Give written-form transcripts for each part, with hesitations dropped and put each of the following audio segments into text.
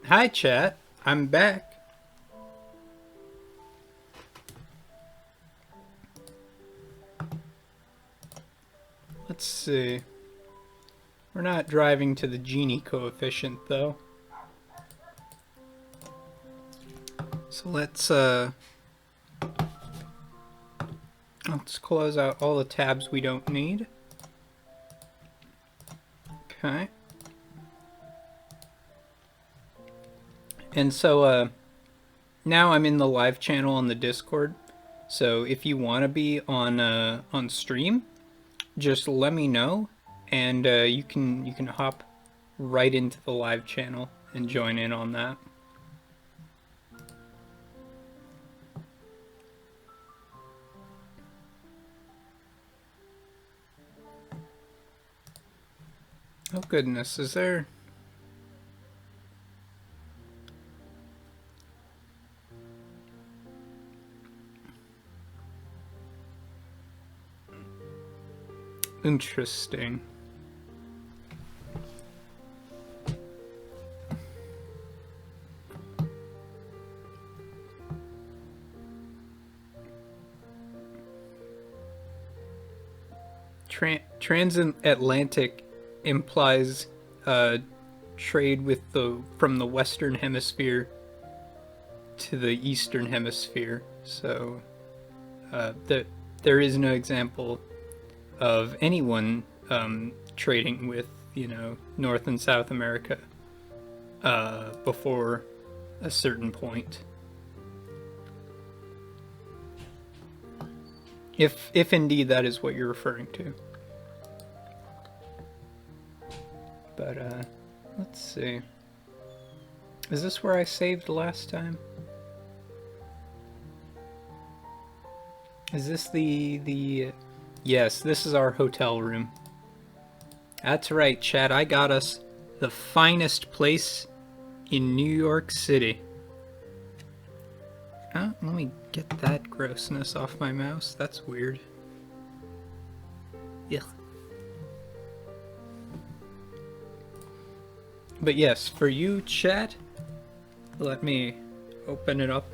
Hi, chat. I'm back. Let's see. We're not driving to the Gini coefficient, though. So let's close out all the tabs we don't need. Okay. And so now I'm in the live channel on the Discord. So if you want to be on stream, just let me know, and you can hop right into the live channel and join in on that. Oh goodness, is there? Interesting. Transatlantic implies trade with from the Western Hemisphere to the Eastern Hemisphere. So there is no example of anyone trading with North and South America before a certain point. If indeed that is what you're referring to. But let's see. Is this where I saved last time? Is this the Yes, this is our hotel room. That's right, Chad. I got us the finest place in New York City. Oh, let me get that grossness off my mouse. That's weird. Ugh. But yes, for you, chat, let me open it up.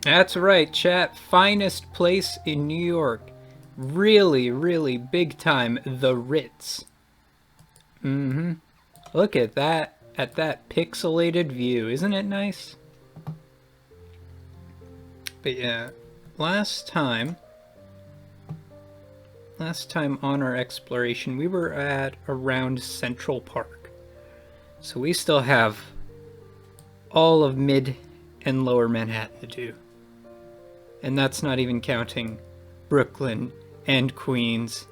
That's right, chat. Finest place in New York. Really, really big time. The Ritz. Look at that pixelated view. Isn't it nice? But yeah, last time on our exploration, we were at around Central Park. So we still have all of mid and lower Manhattan to do. And that's not even counting Brooklyn and Queens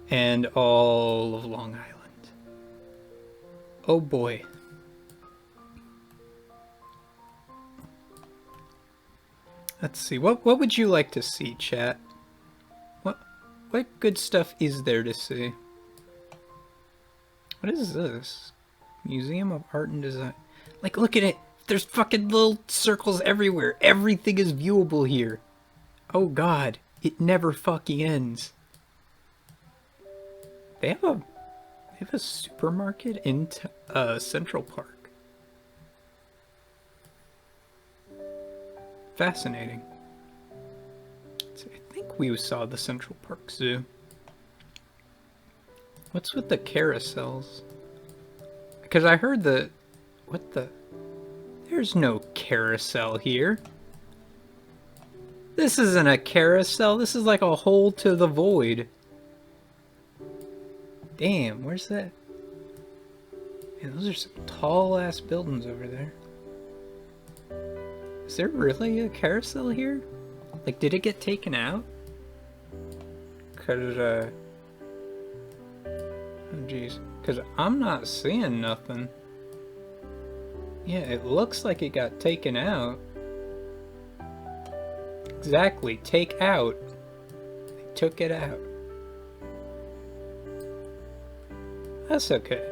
and all of Long Island. Oh boy. Let's see. What would you like to see, chat? What good stuff is there to see? What is this? Museum of Art and Design. Like, look at it. There's fucking little circles everywhere. Everything is viewable here. Oh god, it never fucking ends. They have a supermarket in Central Park. Fascinating. So I think we saw the Central Park Zoo. What's with the carousels? Because I heard there's no carousel here. This isn't a carousel, this is like a hole to the void. Damn, where's that? Man, those are some tall ass buildings over there. Is there really a carousel here? Like, did it get taken out? Cause, oh jeez. Cause I'm not seeing nothing. Yeah, it looks like it got taken out. Exactly, take out. They took it out. That's okay.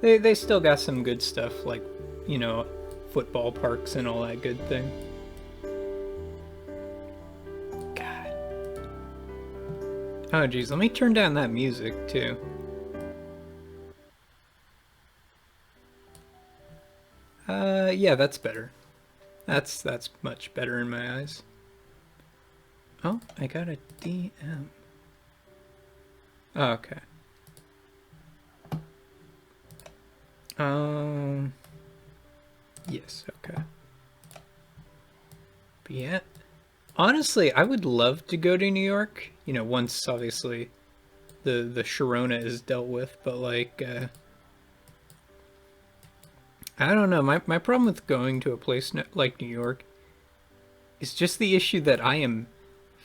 They still got some good stuff like, you know, football parks and all that good thing. God. Oh geez, let me turn down that music too. Yeah, that's better. That's much better in my eyes. Oh, I got a DM. Oh, okay. Um. Yes. Okay. But yeah, honestly, I would love to go to New York. You know, once obviously the Sharona is dealt with, but like, I don't know. My problem with going to a place like New York is just the issue that I am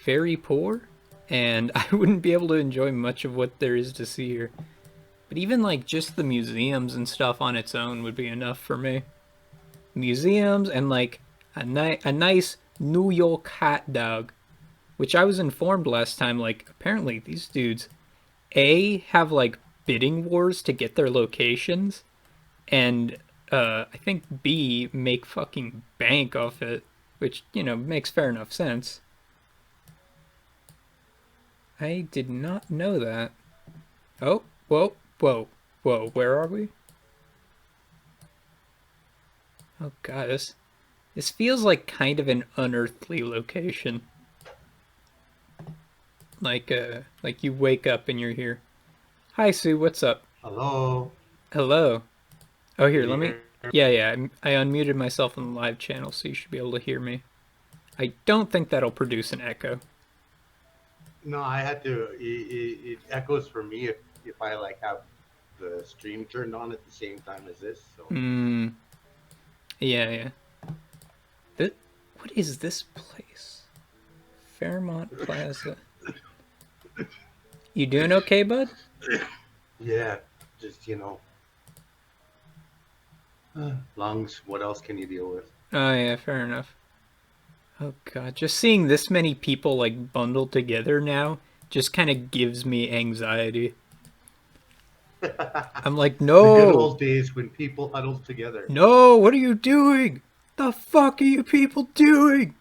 very poor, and I wouldn't be able to enjoy much of what there is to see here. But even like just the museums and stuff on its own would be enough for me. Museums and like a nice New York hot dog, which I was informed last time. Like apparently these dudes have like bidding wars to get their locations, and I think B make fucking bank off it, which you know makes fair enough sense. I did not know that. Oh, whoa, whoa, whoa! Where are we? Oh god, this feels like kind of an unearthly location. Like you wake up and you're here. Hi Sue, what's up? Hello. Hello. Oh here, Can you let me. hear? Yeah, yeah. I unmuted myself on the live channel, so you should be able to hear me. I don't think that'll produce an echo. No, I had to. It echoes for me if I like have the stream turned on at the same time as this. So Hmm. Yeah, yeah. Th- what is this place? Fairmont Plaza. You doing okay, bud? yeah, just lungs. What else can you deal with? Oh yeah, fair enough. Oh god, just seeing this many people like bundled together now just kind of gives me anxiety. I'm like, The good no, old days when people huddled together. no, what are you doing? The fuck are you people doing?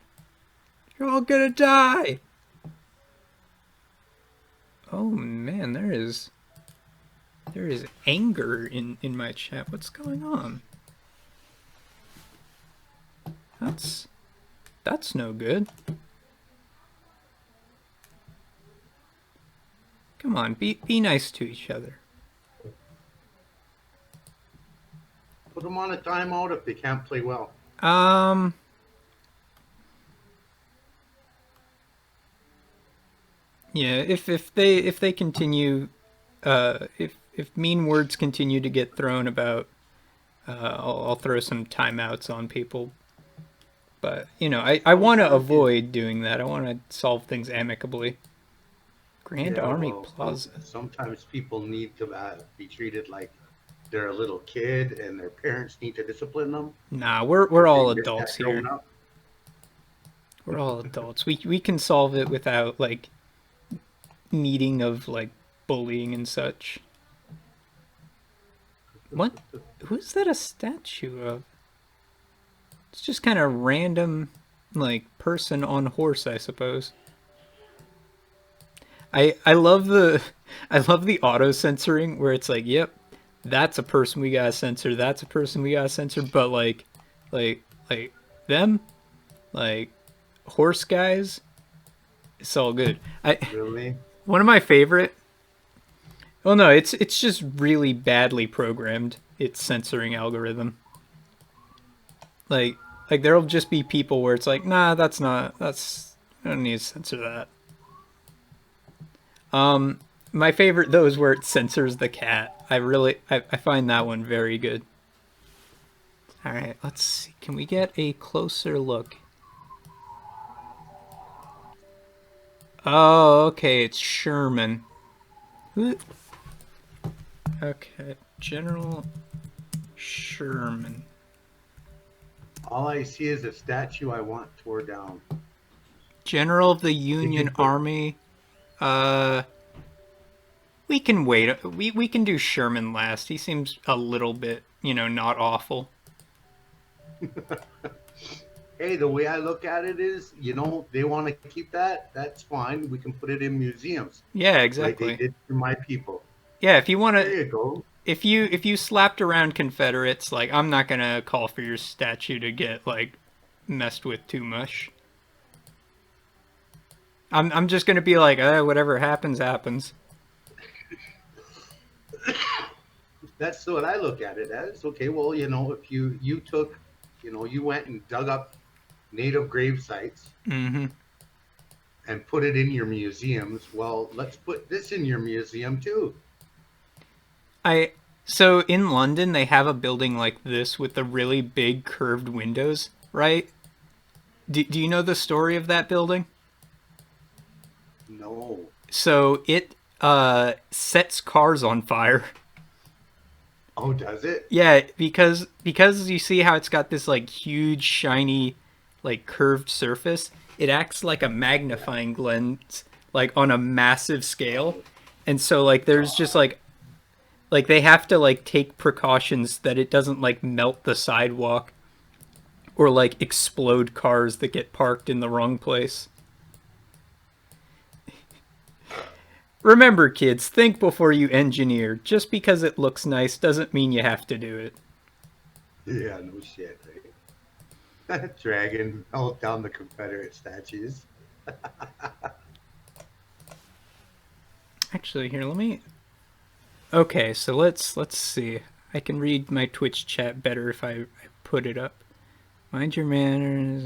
You're all gonna die. Oh man, there is anger in my chat. What's going on? That's that's no good. Come on, be nice to each other. Put them on a timeout if they can't play well. Um, yeah, if they continue, if mean words continue to get thrown about, I'll throw some timeouts on people. But you know, I want to Sometimes you, avoid doing that. I want to solve things amicably. Grand yeah. Army Well, Plaza. sometimes people need to be treated like they're a little kid, and their parents need to discipline them Nah, we're because they all just adults got grown here. up. We're all adults. We can solve it without like needing of like bullying and such. What? Who's that a statue of? It's just kind of random, like person on horse, I suppose. I love the I love the auto censoring where it's like, yep, that's a person we gotta censor. That's a person we gotta censor. But like like them, like horse guys, it's all good. I Really? one of my favorite. Well, no, it's just really badly programmed. Its censoring algorithm. Like like there'll just be people where it's like, nah, that's not that's I don't need to censor that. My favorite though is where it censors the cat. I find that one very good. All right, let's see. Can we get a closer look? Oh, okay, it's Sherman. Who? Okay, General Sherman. All I see is a statue I want tore down. General of the They Union could put Army. Uh, we can wait. We can do Sherman last. He seems a little bit, not awful. Hey, the way I look at it is, they want to keep that. That's fine. We can put it in museums, Yeah, like they exactly. did to my people. Yeah, if you want There to, you go. if you slapped around Confederates, like I'm not gonna call for your statue to get like messed with too much. I'm just gonna be like, whatever happens, happens. That's what I look at it as. Okay, well, if you took, you went and dug up native grave sites Mm-hmm. and put it in your museums. Well, let's put this in your museum too. I so in London they have a building like this with the really big curved windows, right? Do you know the story of that building? No. So it sets cars on fire. Oh, does it? Yeah, because you see how it's got this like huge shiny like curved surface. It acts like a magnifying lens like on a massive scale. And so like there's just like they have to like take precautions that it doesn't like melt the sidewalk or like explode cars that get parked in the wrong place. Remember, kids, think before you engineer. Just because it looks nice doesn't mean you have to do it. Yeah, no shit, right? Dragon melt down the Confederate statues. Actually, here, let me. Okay, so let's see. I can read my Twitch chat better if I put it up. Mind your manners.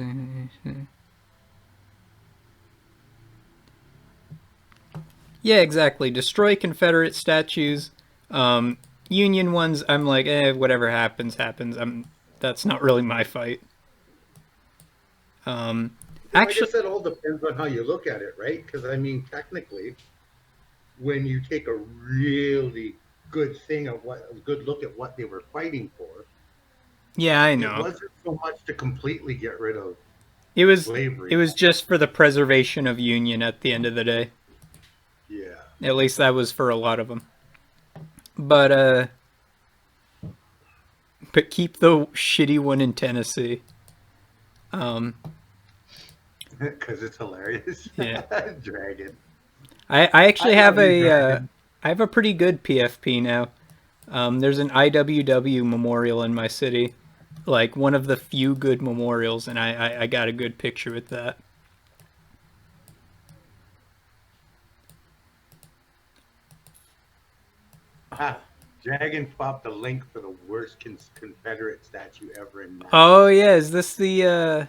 Yeah, exactly. Destroy Confederate statues. Union ones, I'm like, whatever happens, happens. That's not really my fight. I Actually, guess that all depends on how you look at it, right? Because I mean, technically, when you take a really good thing of what a good look at what they were fighting for, yeah, I it know. wasn't so much to completely get rid of It was it slavery. was just for the preservation of Union at the end of the day. Yeah. At least that was for a lot of them. But keep the shitty one in Tennessee. Um, Because it's hilarious. yeah. Dragon. I I actually have love you, a Dragon. I have a pretty good PFP now. There's an IWW memorial in my city, like one of the few good memorials, and I got a good picture with that. Ah, Dragon popped a link for the worst Confederate statue ever in Mass. Oh yeah, is this the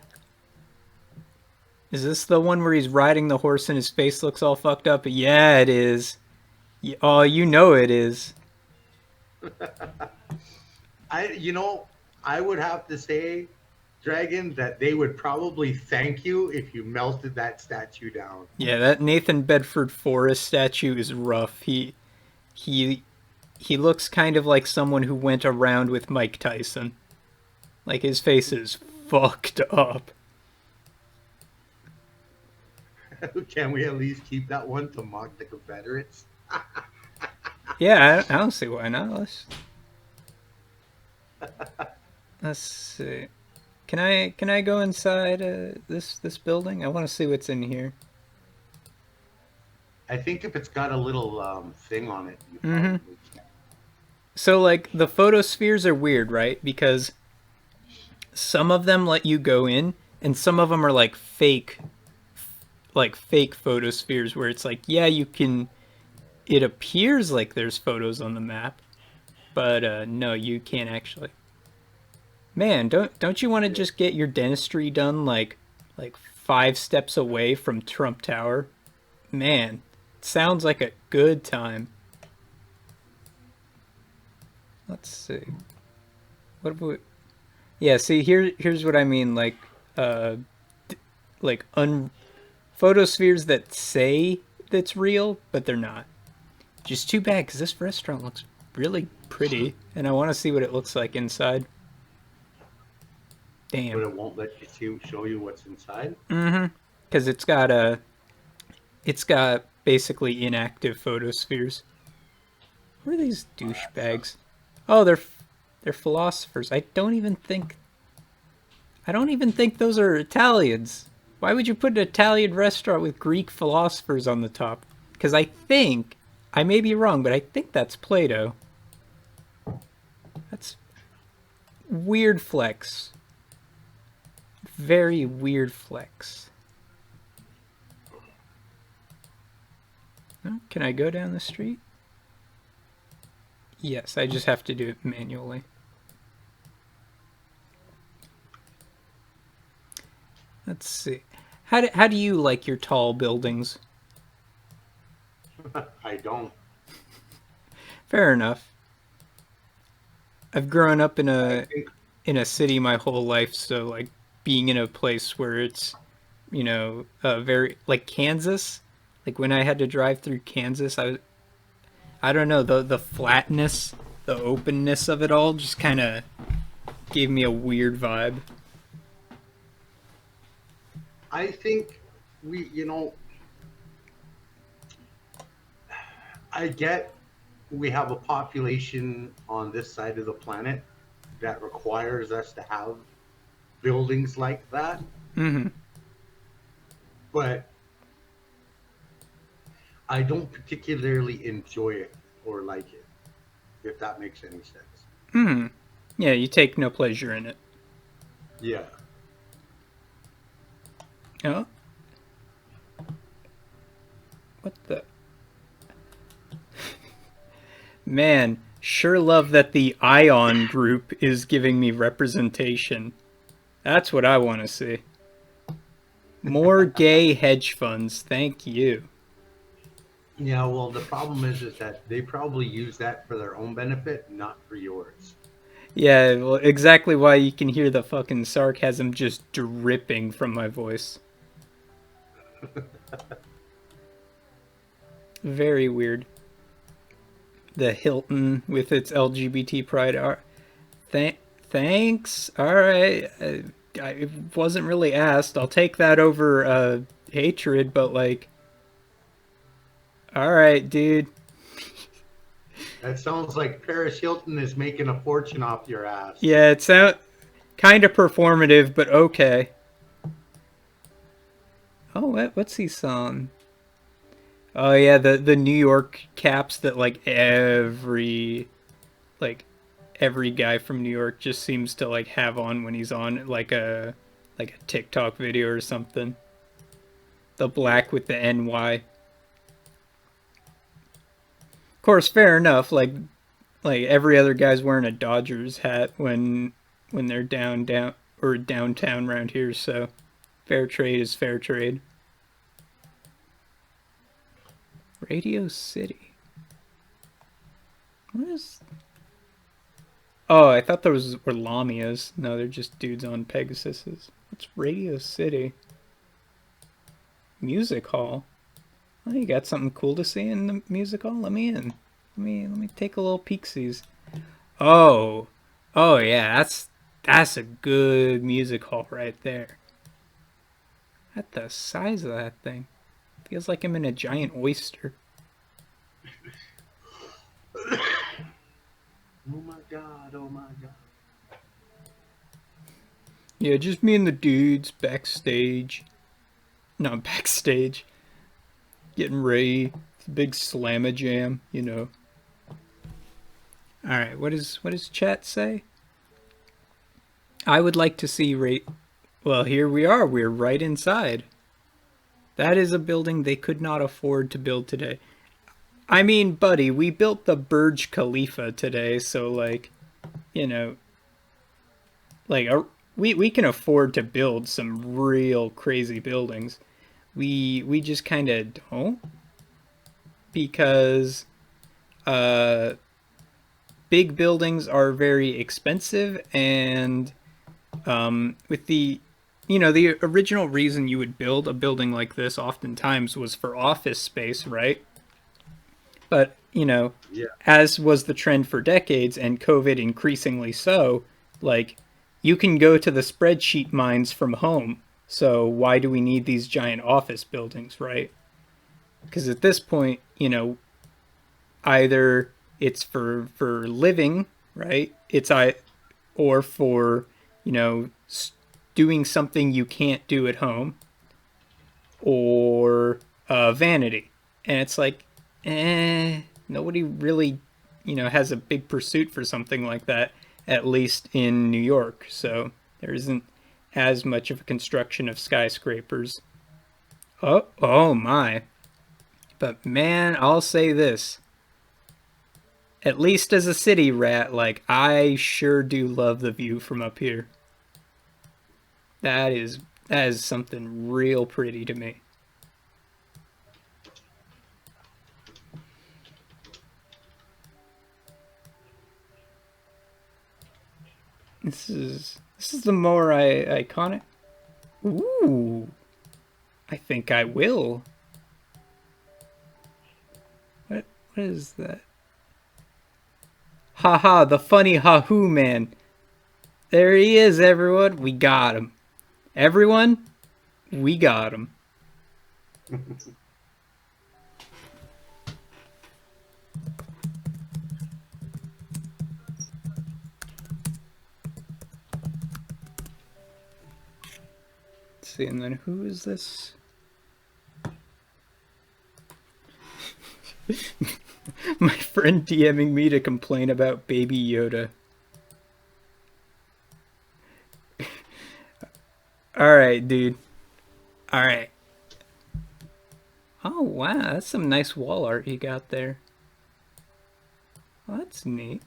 one where he's riding the horse and his face looks all fucked up? Yeah, it is. Oh, you know it is. I would have to say, Dragon, that they would probably thank you if you melted that statue down. Yeah, that Nathan Bedford Forrest statue is rough. He he looks kind of like someone who went around with Mike Tyson. Like his face is fucked up. Can we at least keep that one to mock the Confederates? Yeah, I don't see why not. Let's see. Can I go inside this building? I want to see what's in here. I think if it's got a little thing on it, you Mm-hmm. probably can. So like the photospheres are weird, right? Because some of them let you go in, and some of them are like fake photospheres where it's like, yeah, you can. It appears like there's photos on the map, but no, you can't actually. Man, don't you want to Yeah. just get your dentistry done like 5 steps away from Trump Tower? Man, sounds like a good time. Let's see. What have we? Yeah, see here's what I mean. Uh, like photospheres that say that's real, but they're not. Just too bad because this restaurant looks really pretty, and I want to see what it looks like inside. But Damn. it won't let you show you what's inside. Mm-hmm. Because it's got basically inactive photospheres. Who are these douchebags? Oh, they're philosophers. I don't even think those are Italians. Why would you put an Italian restaurant with Greek philosophers on the top? Because I may be wrong, but I think that's Plato. That's weird flex. Very weird flex. Oh, can I go down the street? Yes, I just have to do it manually. Let's see. How do you like your tall buildings? I don't. Fair enough. I've grown up in I a think city my whole life, so like being in a place where it's, very like Kansas. Like when I had to drive through Kansas, I don't know, the flatness, the openness of it all just kind of gave me a weird vibe. I think we, I get we have a population on this side of the planet that requires us to have buildings like that, Mhm. but I don't particularly enjoy it or like it, if that makes any sense. Mhm. Yeah, you take no pleasure in it. Yeah. Oh, what the man, sure love that the Ion group is giving me representation. That's what I want to see. More gay hedge funds, thank you. Yeah, well, the problem is that they probably use that for their own benefit, not for yours. Yeah, well, exactly why you can hear the fucking sarcasm just dripping from my voice. Very weird. The Hilton with its LGBT pride art. Thanks. All right. I wasn't really asked. I'll take that over hatred, but like, all right, dude. That sounds like Paris Hilton is making a fortune off your ass. Yeah, it's out kind of performative, but okay. Oh, what's he song? Oh yeah, the New York caps that like every guy from New York just seems to like have on when he's on like a TikTok video or something. The black with the NY. Of course, fair enough. Like every other guy's wearing a Dodgers hat when they're down or downtown around here. So fair trade is fair trade. Radio City. What is? Oh, I thought those were Lamias. No, they're just dudes on Pegasuses. What's Radio City? Music hall. Oh, you got something cool to see in the music hall? Let me in. Let me take a little peeksies. Oh, oh yeah, that's a good music hall right there. At the size of that thing, feels like I'm in a giant oyster. Oh my god, oh my god. Yeah, just me and the dudes backstage. Not backstage. Getting ready. It's a big slamma jam, you know. All right, what does chat say? I would like to see rate. Well, here we are. We're right inside. That is a building they could not afford to build today. I mean, buddy, we built the Burj Khalifa today, so like, you know, like we can afford to build some real crazy buildings. We just kind of don't because uh big buildings are very expensive and with the original reason you would build a building like this oftentimes was for office space, right? But Yeah. as was the trend for decades and COVID increasingly so, like you can go to the spreadsheet mines from home, so why do we need these giant office buildings, right? Because at this point, either It's for living, right? Or for, you know, doing something you can't do at home, or vanity. And it's like, nobody really, has a big pursuit for something like that, at least in New York. So there isn't as much of a construction of skyscrapers. Oh my. But man, I'll say this. At least as a city rat, like, I sure do love the view from up here. That is that is something real pretty to me. This is the more iconic. Ooh, I think I will. What is that? Haha, the funny hahoo man. There he is, everyone. We got him. Everyone, we got him. Let's see, and then who is this? My friend DMing me to complain about Baby Yoda. Alright, dude. Alright. Oh, wow. That's some nice wall art you got there. Well, that's neat.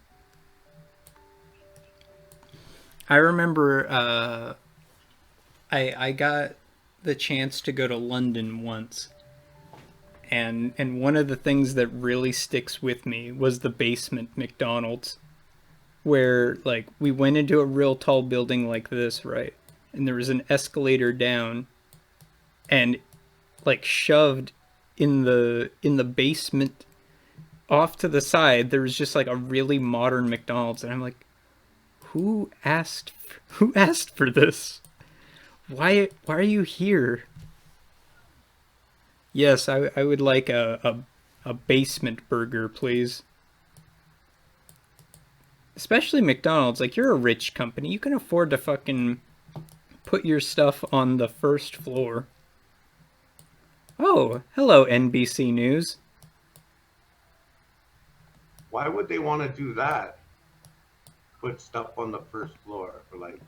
I remember I got the chance to go to London once. And one of the things that really sticks with me was the basement McDonald's, where, like, we went into a real tall building like this, right? And there was an escalator down, and, like, shoved in the basement off to the side, there was just like a really modern McDonald's, and I'm like, who asked for this? Why are you here? Yes, I would like a basement burger, please. Especially McDonald's. Like, you're a rich company. You can afford to fucking put your stuff on the first floor. Oh, hello, NBC News. Why would they want to do that? Put stuff on the first floor for like.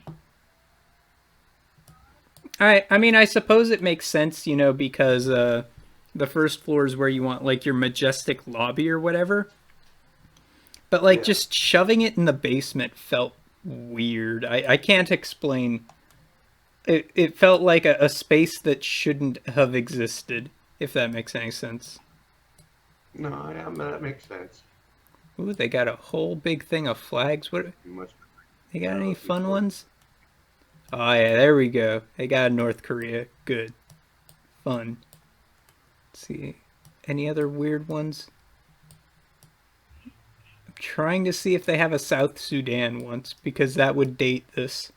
I mean, I suppose it makes sense, because the first floor is where you want, like, your majestic lobby or whatever. But, like, Yeah. just shoving it in the basement felt weird. I can't explain. It felt like a space that shouldn't have existed, if that makes any sense. No, yeah, that makes sense. Ooh, they got a whole big thing of flags. What? You must. They got Yeah, any looking fun for- ones? Oh yeah, there we go. They got North Korea. Good. Fun. Let's see. Any other weird ones? I'm trying to see if they have a South Sudan once, because that would date this.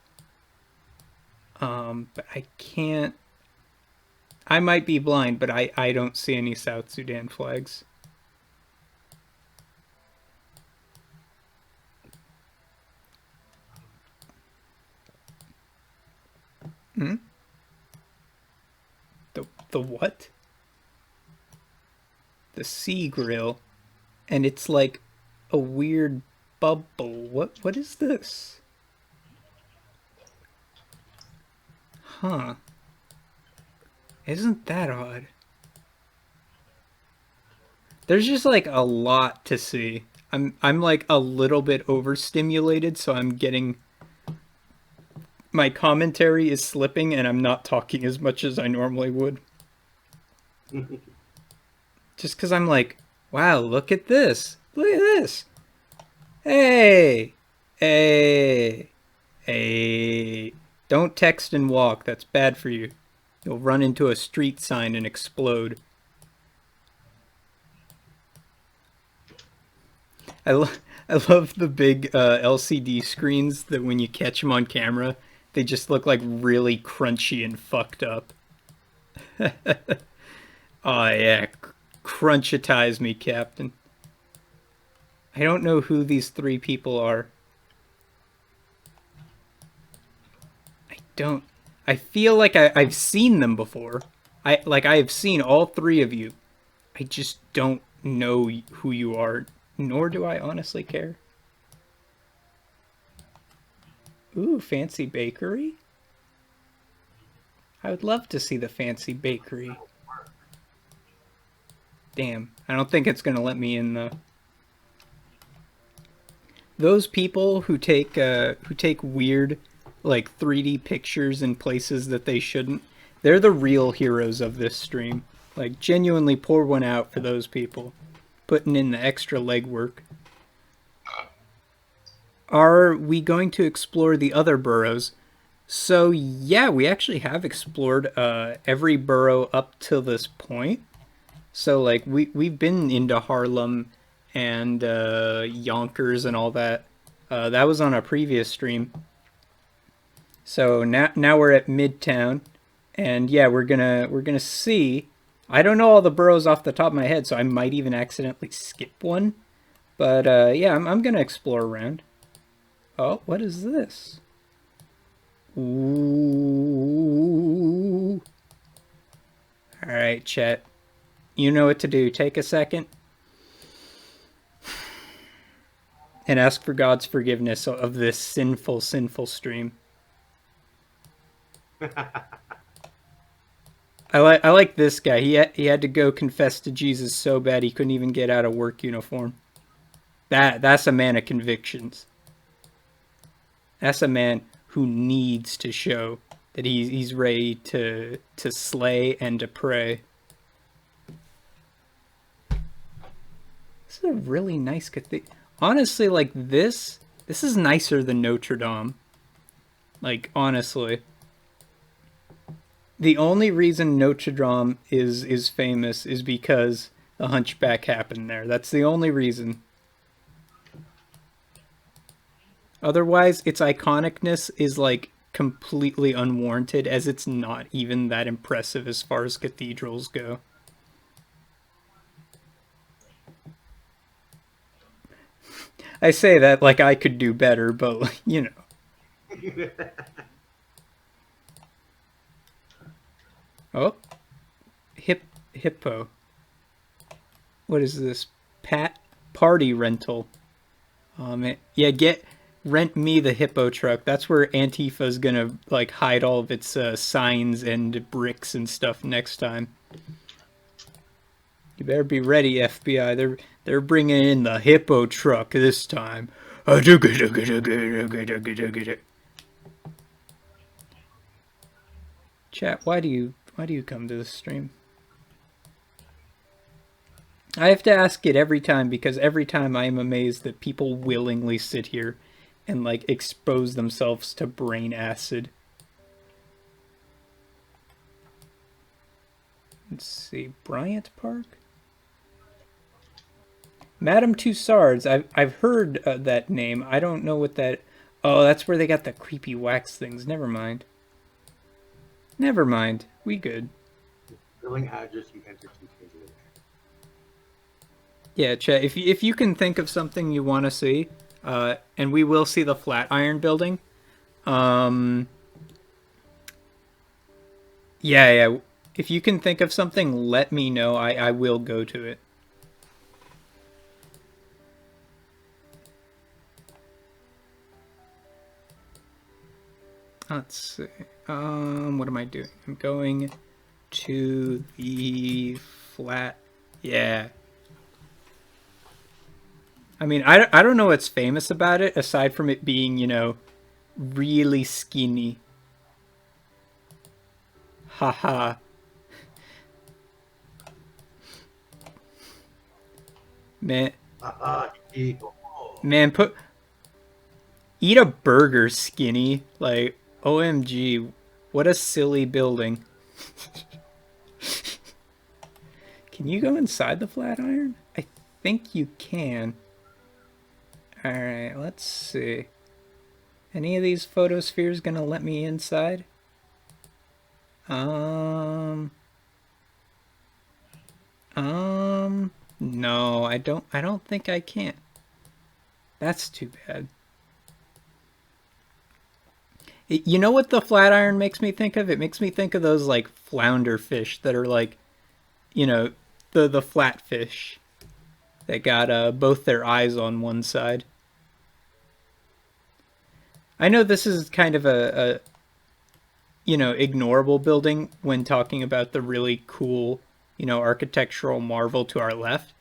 But I can't. I might be blind, but I don't see any South Sudan flags. Hmm? The what? The Sea Grill. And it's like a weird bubble. What is this? Huh. Isn't that odd? There's just like a lot to see. I'm like a little bit overstimulated, so I'm getting my commentary is slipping and I'm not talking as much as I normally would. Just cuz I'm like, wow, look at this. Look at this. Hey. Hey. Hey. Don't text and walk. That's bad for you. You'll run into a street sign and explode. I, lo- I love the big LCD screens that when you catch them on camera, they just look like really crunchy and fucked up. Oh yeah, crunchitize me, Captain. I don't know who these three people are. I don't. I feel like I've seen them before. I have seen all three of you. I just don't know who you are, nor do I honestly care. Ooh, fancy bakery. I would love to see the fancy bakery. Damn, I don't think it's gonna let me in though. Those people who take weird like 3D pictures in places that they shouldn't, they're the real heroes of this stream. Like genuinely pour one out for those people, putting in the extra legwork. Are we going to explore the other boroughs? So yeah, we actually have explored every borough up till this point. So like we've been into Harlem and Yonkers and all that. That was on a previous stream. So now we're at Midtown, and yeah, we're gonna see. I don't know all the boroughs off the top of my head, so I might even accidentally skip one. But yeah, I'm gonna explore around. Oh, what is this? Ooh. All right, chat. You know what to do. Take a second and ask for God's forgiveness of this sinful, sinful stream. I like this guy. He had to go confess to Jesus so bad he couldn't even get out of work uniform. That's a man of convictions. That's a man who needs to show that he's ready to slay and to pray. This is a really nice cathedral. Honestly, like this is nicer than Notre Dame. Like honestly. The only reason Notre Dame is famous is because the Hunchback happened there. That's the only reason. Otherwise, its iconicness is like completely unwarranted, as it's not even that impressive as far as cathedrals go. I say that like I could do better, but you know. Oh, hippo. What is this? Party rental. Yeah, rent me the hippo truck. That's where Antifa's gonna like hide all of its signs and bricks and stuff next time. You better be ready, FBI. They're bringing in the hippo truck this time. Chat, why do you come to the stream? I have to ask it every time because every time I am amazed that people willingly sit here and like expose themselves to brain acid. Let's see, Bryant Park? Madame Tussauds, I've heard that name. I don't know what that... Oh, that's where they got the creepy wax things. Never mind. Never mind. We good. Billing address you entered continually. Yeah, chat, if you can think of something you want to see, and we will see the Flatiron building. Yeah. If you can think of something, let me know. I will go to it. Let's see. What am I doing? I'm going to the flat. Yeah. I mean, I don't know what's famous about it aside from it being, you know, really skinny. Haha. Man, man, eat a burger, skinny. Like, OMG, what a silly building. Can you go inside the Flatiron? I think you can. Alright, let's see. Any of these photospheres gonna let me inside? No, I don't think I can. That's too bad. You know what the Flatiron makes me think of? It makes me think of those like flounder fish that are like, you know, the flat fish that got both their eyes on one side. I know this is kind of a ignorable building when talking about the really cool, architectural marvel to our left.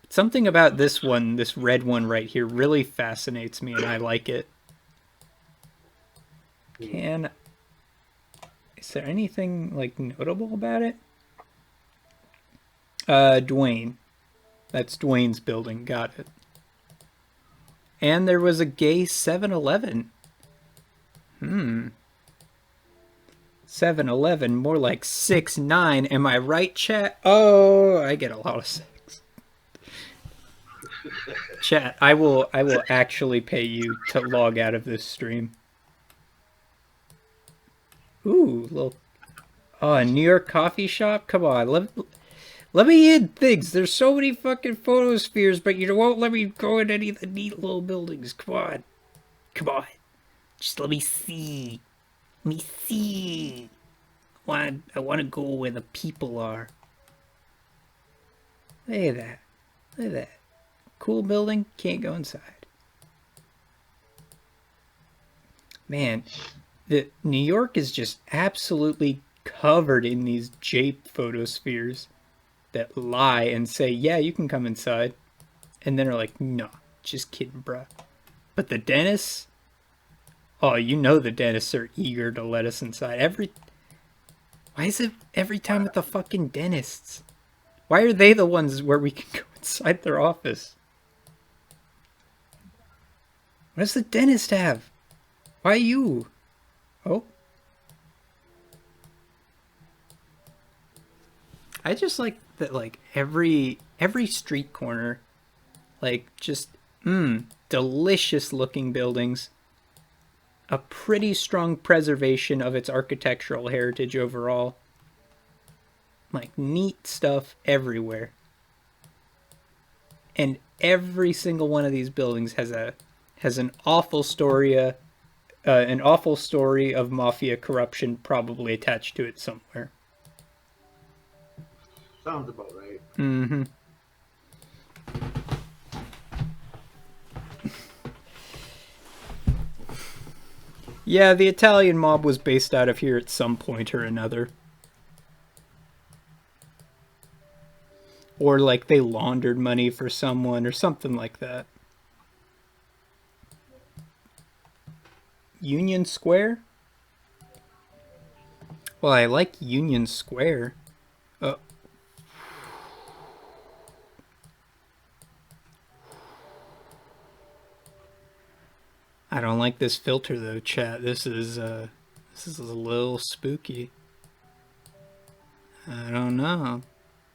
Something about this one, this red one right here, really fascinates me, and I like it. Is there anything like notable about it? Dwayne. That's Dwayne's building. Got it. And there was a gay 7-Eleven. 7-Eleven, more like 6-9. Am I right, chat? Oh, I get a lot of sex. Chat, I will actually pay you to log out of this stream. Ooh, little a New York coffee shop? Come on, let me in things. There's so many fucking photospheres, but you won't let me go in any of the neat little buildings. Come on. Come on. Just let me see. Let me see. I want to go where the people are. Look at that. Look at that. Cool building. Can't go inside. Man, New York is just absolutely covered in these jape photospheres that lie and say, yeah, you can come inside. And then are like, no, just kidding, bruh. But the dentists, oh, you know the dentists are eager to let us inside. Why is it every time with the fucking dentists? Why are they the ones where we can go inside their office? What does the dentist have? Why you? Oh. I just like that, like, every street corner, like, just, delicious looking buildings. A pretty strong preservation of its architectural heritage overall. Like, neat stuff everywhere. And every single one of these buildings has an awful story, of mafia corruption probably attached to it somewhere. Sounds about right. Mm-hmm. Yeah, the Italian mob was based out of here at some point or another. Or like they laundered money for someone or something like that. Union Square? Well, I like Union Square. I don't like this filter though, chat. This is a little spooky. I don't know.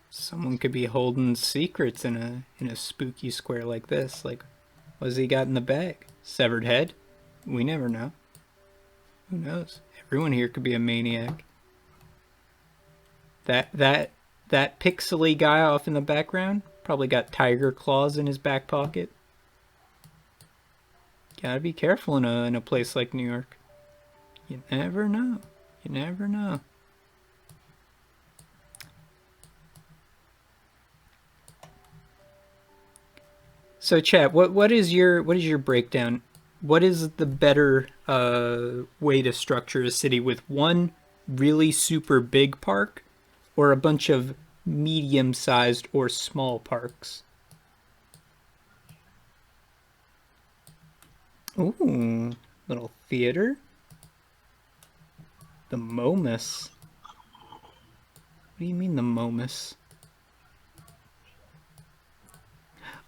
Someone could be holding secrets in a spooky square like this. Like, what's he got in the bag? Severed head? We never know. Who knows? Everyone here could be a maniac. That pixely guy off in the background probably got tiger claws in his back pocket. Gotta be careful in a place like New York. You never know. You never know. So, chat, what is your breakdown? What is the better way to structure a city, with one really super big park, or a bunch of medium-sized or small parks? Ooh, little theater. The Momus. What do you mean the Momus?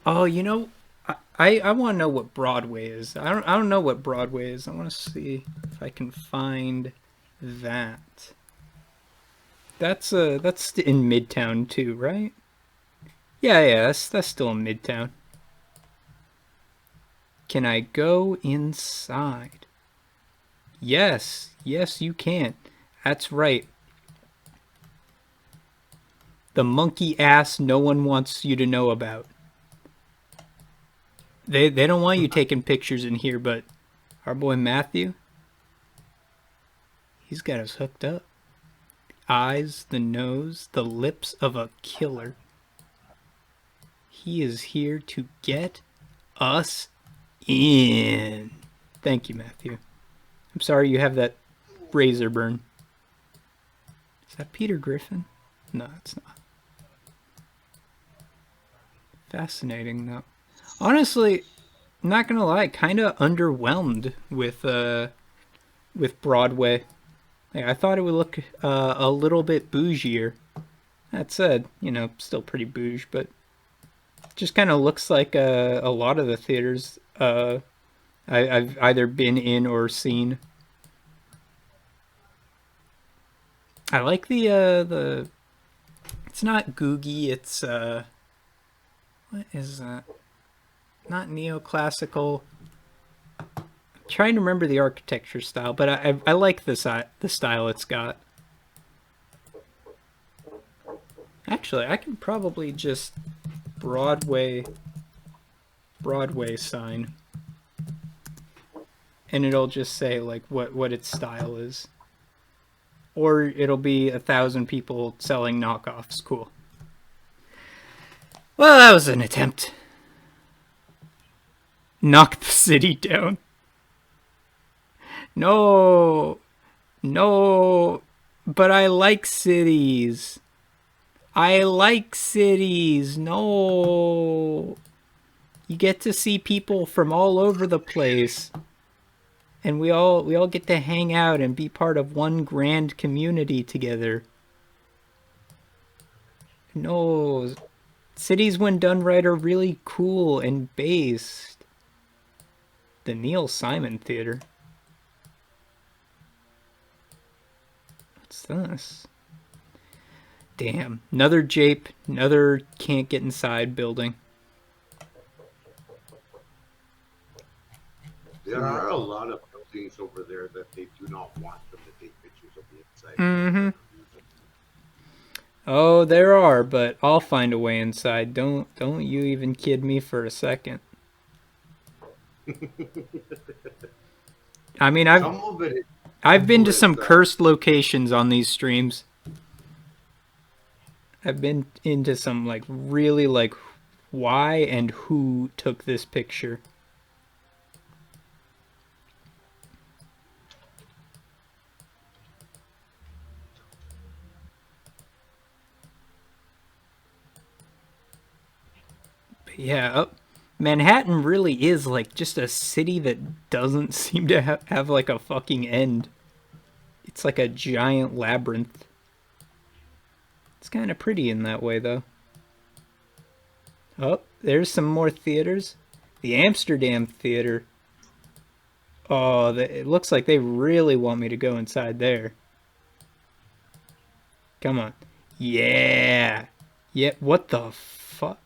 Oh, I want to know what Broadway is. I don't know what Broadway is. I want to see if I can find that. That's in Midtown too, right? Yeah, that's still in Midtown. Can I go inside? Yes, you can. That's right. The monkey ass no one wants you to know about. They don't want you taking pictures in here, but our boy Matthew, he's got us hooked up. Eyes, the nose, the lips of a killer. He is here to get us in. Thank you, Matthew. I'm sorry you have that razor burn. Is that Peter Griffin? No, it's not. Fascinating, though. Honestly, I'm not gonna lie, kind of underwhelmed with Broadway. Like, I thought it would look a little bit bougier. That said, you know, still pretty bouge, but just kind of looks like a lot of the theaters I've either been in or seen. I like the it's not Googie, it's what is that? Not neoclassical. I'm trying to remember the architecture style, but I like the style it's got. Actually, I can probably just Broadway sign, and it'll just say like what its style is, or it'll be 1,000 people selling knockoffs. Cool. Well, that was an attempt. Knock the city down. No, but I like cities. No. You get to see people from all over the place. And we all get to hang out and be part of one grand community together. No. Cities, when done right, are really cool and based. The Neil Simon Theater. What's this? Damn. Another Jape. Another can't get inside building. There are a lot of buildings over there that they do not want them to take pictures of the inside. Mm-hmm. Oh, there are, but I'll find a way inside. Don't you even kid me for a second. I mean, I've been to some cursed locations on these streams. I've been into some like really like why and who took this picture. But yeah, Manhattan really is like just a city that doesn't seem to have like a fucking end. It's like a giant labyrinth. It's kind of pretty in that way, though. Oh, there's some more theaters. The Amsterdam Theater. Oh, it looks like they really want me to go inside there. Come on. Yeah. Yeah, what the fuck?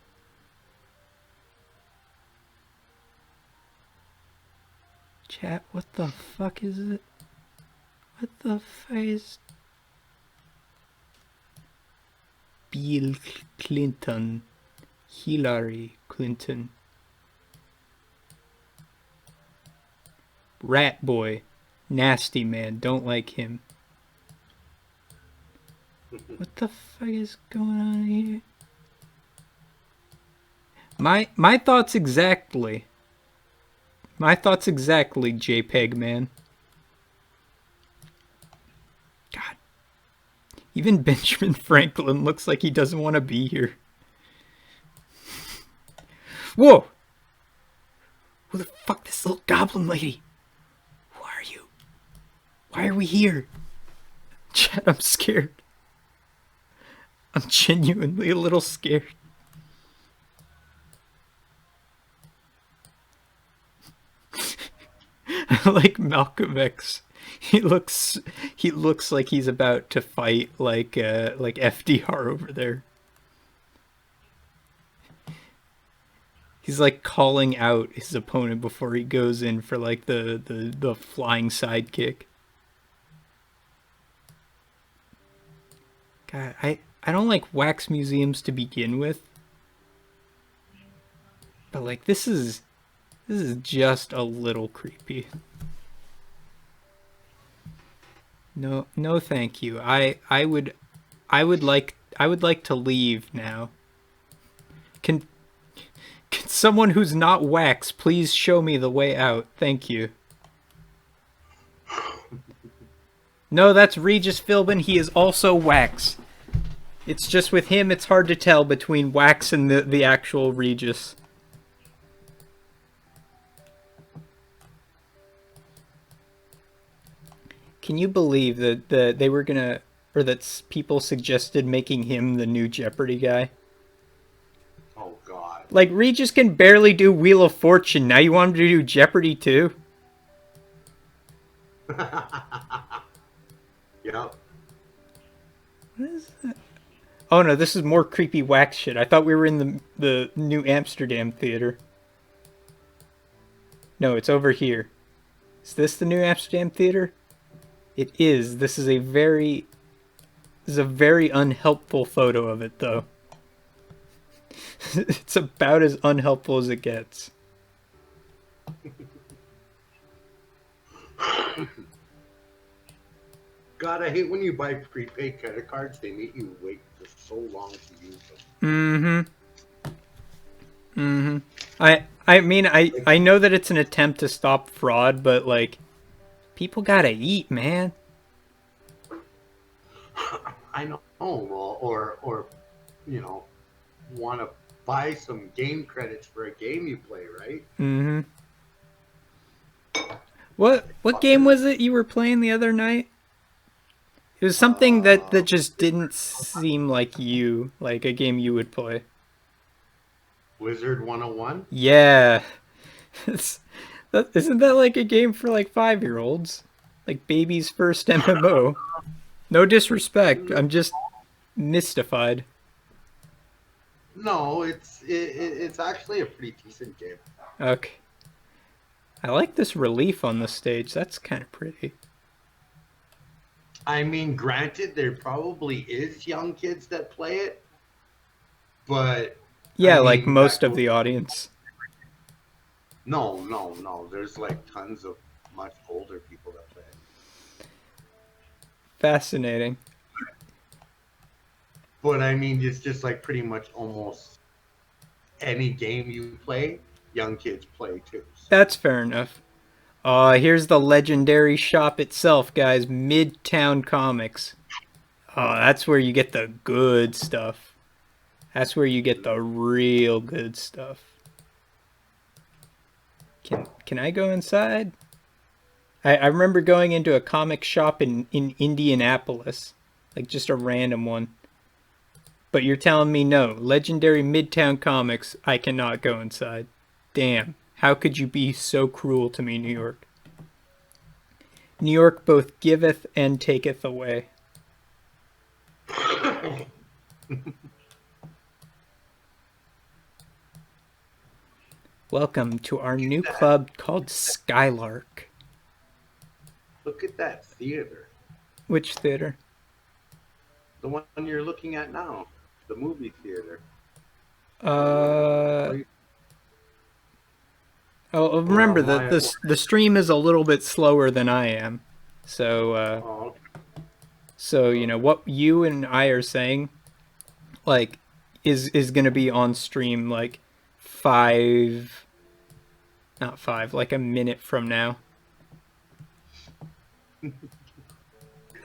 Chat, what the fuck is it? What the fuck is... Bill Clinton. Hillary Clinton. Rat boy. Nasty man. Don't like him. What the fuck is going on here? My thoughts exactly. My thoughts exactly, JPEG man. God. Even Benjamin Franklin looks like he doesn't want to be here. Whoa! Who the fuck, this little goblin lady? Who are you? Why are we here? Chat, I'm scared. I'm genuinely a little scared. I like Malcolm X. He looks like he's about to fight like FDR over there. He's like calling out his opponent before he goes in for like the flying sidekick. God, I don't like wax museums to begin with. But like this is This is just a little creepy. No, no, thank you. I would like to leave now. Can someone who's not Wax please show me the way out? Thank you. No, that's Regis Philbin. He is also Wax. It's just with him, it's hard to tell between Wax and the actual Regis. Can you believe that they were gonna, or that people suggested making him the new Jeopardy guy? Oh God. Like, Regis can barely do Wheel of Fortune. Now you want him to do Jeopardy too? Yep. What is that? Oh no, this is more creepy Wax shit. I thought we were in the New Amsterdam theater. No, it's over here. Is this the New Amsterdam theater? It is. This is a very unhelpful photo of it, though. It's about as unhelpful as it gets. God, I hate when you buy prepaid credit cards. They make you wait for so long to use Mm-hmm. them. Mm-hmm. I mean, I know that it's an attempt to stop fraud, but, like, people gotta eat, man. I know, or you know, want to buy some game credits for a game you play, right? Mm-hmm. What game was it you were playing the other night? It was something that just didn't seem like you, like a game you would play. Wizard 101. Yeah. Isn't that like a game for like 5-year-olds? Like baby's first MMO. No disrespect, I'm just mystified. No, it's actually a pretty decent game. Okay. I like this relief on the stage. That's kind of pretty. I mean, granted, there probably is young kids that play it, but Yeah, I like mean, most of the audience. no. There's like tons of much older people that play it. Fascinating. But I mean, it's just like pretty much almost any game you play, young kids play too. So. That's fair enough. Here's the legendary shop itself, guys. Midtown Comics. Oh, that's where you get the good stuff. That's where you get the real good stuff. Can I go inside? I remember going into a comic shop in Indianapolis. Like just a random one. But you're telling me no. Legendary Midtown Comics, I cannot go inside. Damn. How could you be so cruel to me, New York? New York both giveth and taketh away. Welcome to our new club called Skylark. Look at that theater. Which theater? The one you're looking at now. The movie theater. Oh, remember that the stream is a little bit slower than I am, so you know what you and I are saying, like, is gonna be on stream like like a minute from now.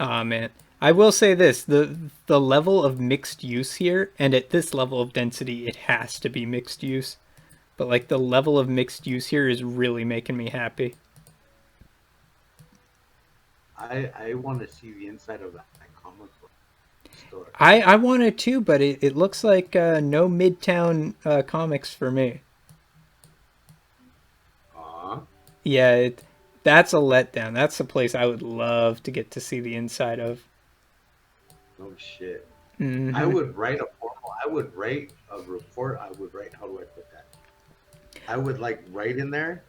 Aw, man. I will say this, the level of mixed use here, and at this level of density, it has to be mixed use. But, like, the level of mixed use here is really making me happy. I want to see the inside of that comic book store. I want it too, but it looks like no Midtown comics for me. Yeah, that's a letdown. That's a place I would love to get to see the inside of. Oh shit. Mm-hmm. I would write a formal. I would write a report. I would write. How do I put that? I would like write in there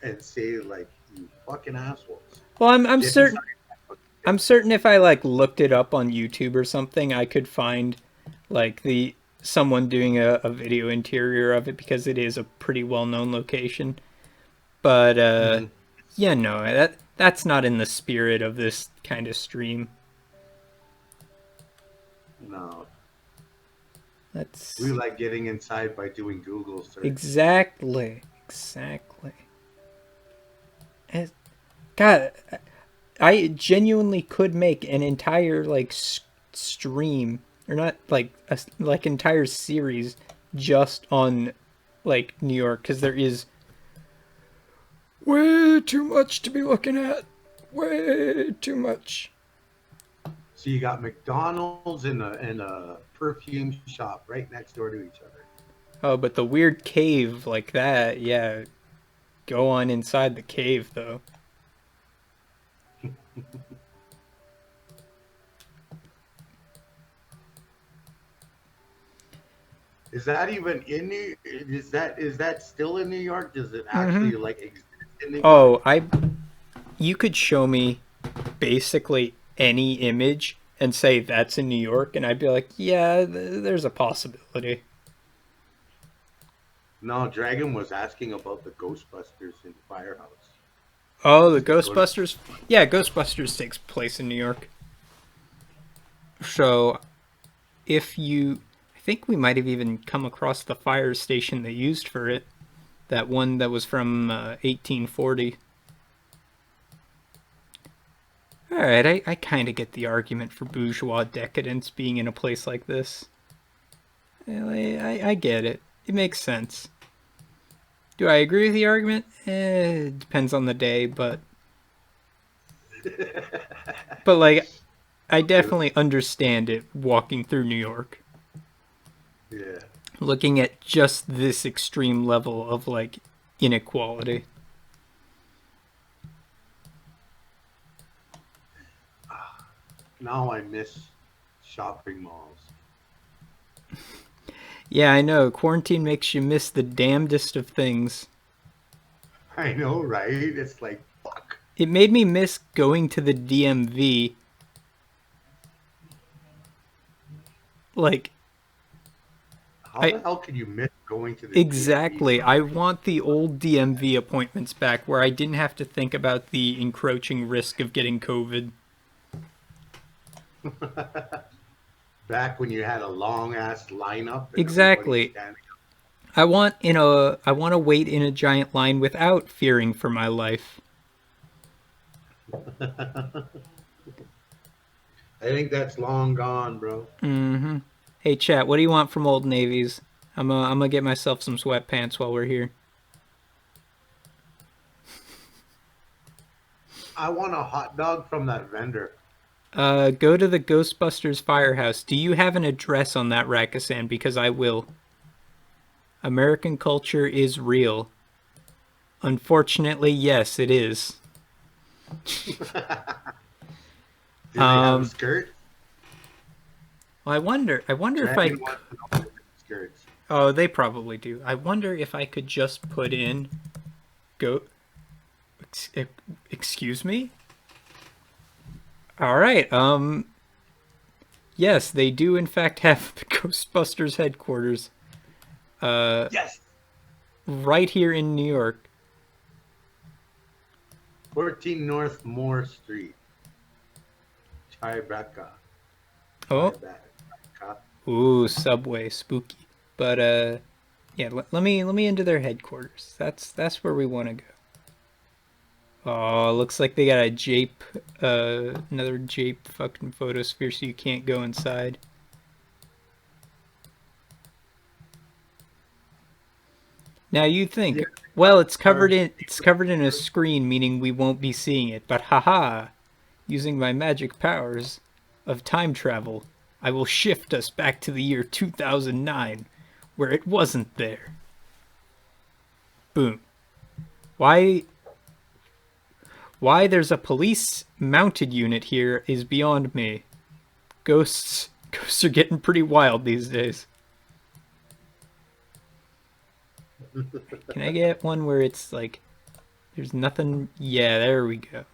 and say like, "You fucking assholes." Well, I'm certain. I'm certain if I like looked it up on YouTube or something, I could find like the someone doing a video interior of it because it is a pretty well-known location. But Hmm. yeah, no, that's not in the spirit of this kind of stream. No, we That's like getting inside by doing Google search. exactly. And, God, I genuinely could make an entire like stream, or not like a like entire series just on like New York, because there is way too much to be looking at. Way too much. So you got McDonald's and a perfume shop right next door to each other. Oh, but the weird cave like that, yeah. Go on inside the cave though. Is that even in New? Is that still in New York? Does it Mm-hmm. actually like exist in New York? Oh, you could show me basically any image and say that's in New York, and I'd be like, yeah, there's a possibility. No, Dragon was asking about the Ghostbusters in Firehouse. Oh, the Go to, Ghostbusters? Yeah, Ghostbusters takes place in New York. So, if you. I think we might have even come across the fire station they used for it. That one that was from 1840. Alright, I kind of get the argument for bourgeois decadence being in a place like this. I get it. It makes sense. Do I agree with the argument? It depends on the day, but like I definitely understand it walking through New York, yeah. looking at just this extreme level of like inequality. Now I miss shopping malls. Yeah, I know. Quarantine makes you miss the damnedest of things. I know, right? It's like fuck. It made me miss going to the DMV. Like How I the hell could you miss going to the DMV, exactly. bro? I want the old DMV appointments back where I didn't have to think about the encroaching risk of getting COVID. Back when you had a long ass lineup and everybody Exactly. standing. I want to wait in a giant line without fearing for my life. I think that's long gone, bro. Mm-hmm. Hey chat, what do you want from Old Navy's? I'm gonna get myself some sweatpants while we're here. I want a hot dog from that vendor. Go to the Ghostbusters firehouse. Do you have an address on that Rakusan? Because I will. American culture is real. Unfortunately, yes, it is. Do they have Um, skirts? well, I wonder if I. Dragon wants to know if they have skirts. Oh, they probably do. I wonder if I could just put in go. Excuse me. All right. Yes, they do in fact have the Ghostbusters headquarters. Yes. Right here in New York. 14 North Moore Street. Tribeca. Oh, Tribeca. ooh, Subway, spooky. But yeah. Let me into their headquarters. That's where we want to go. Oh, looks like they got a jape, another jape fucking photosphere, so you can't go inside. Now you think, Yeah. well, it's covered in a screen, meaning we won't be seeing it. But haha, using my magic powers of time travel, I will shift us back to the year 2009, where it wasn't there. Boom. Why there's a police mounted unit here is beyond me. Ghosts are getting pretty wild these days. Can I get one where it's like there's nothing? Yeah, there we go.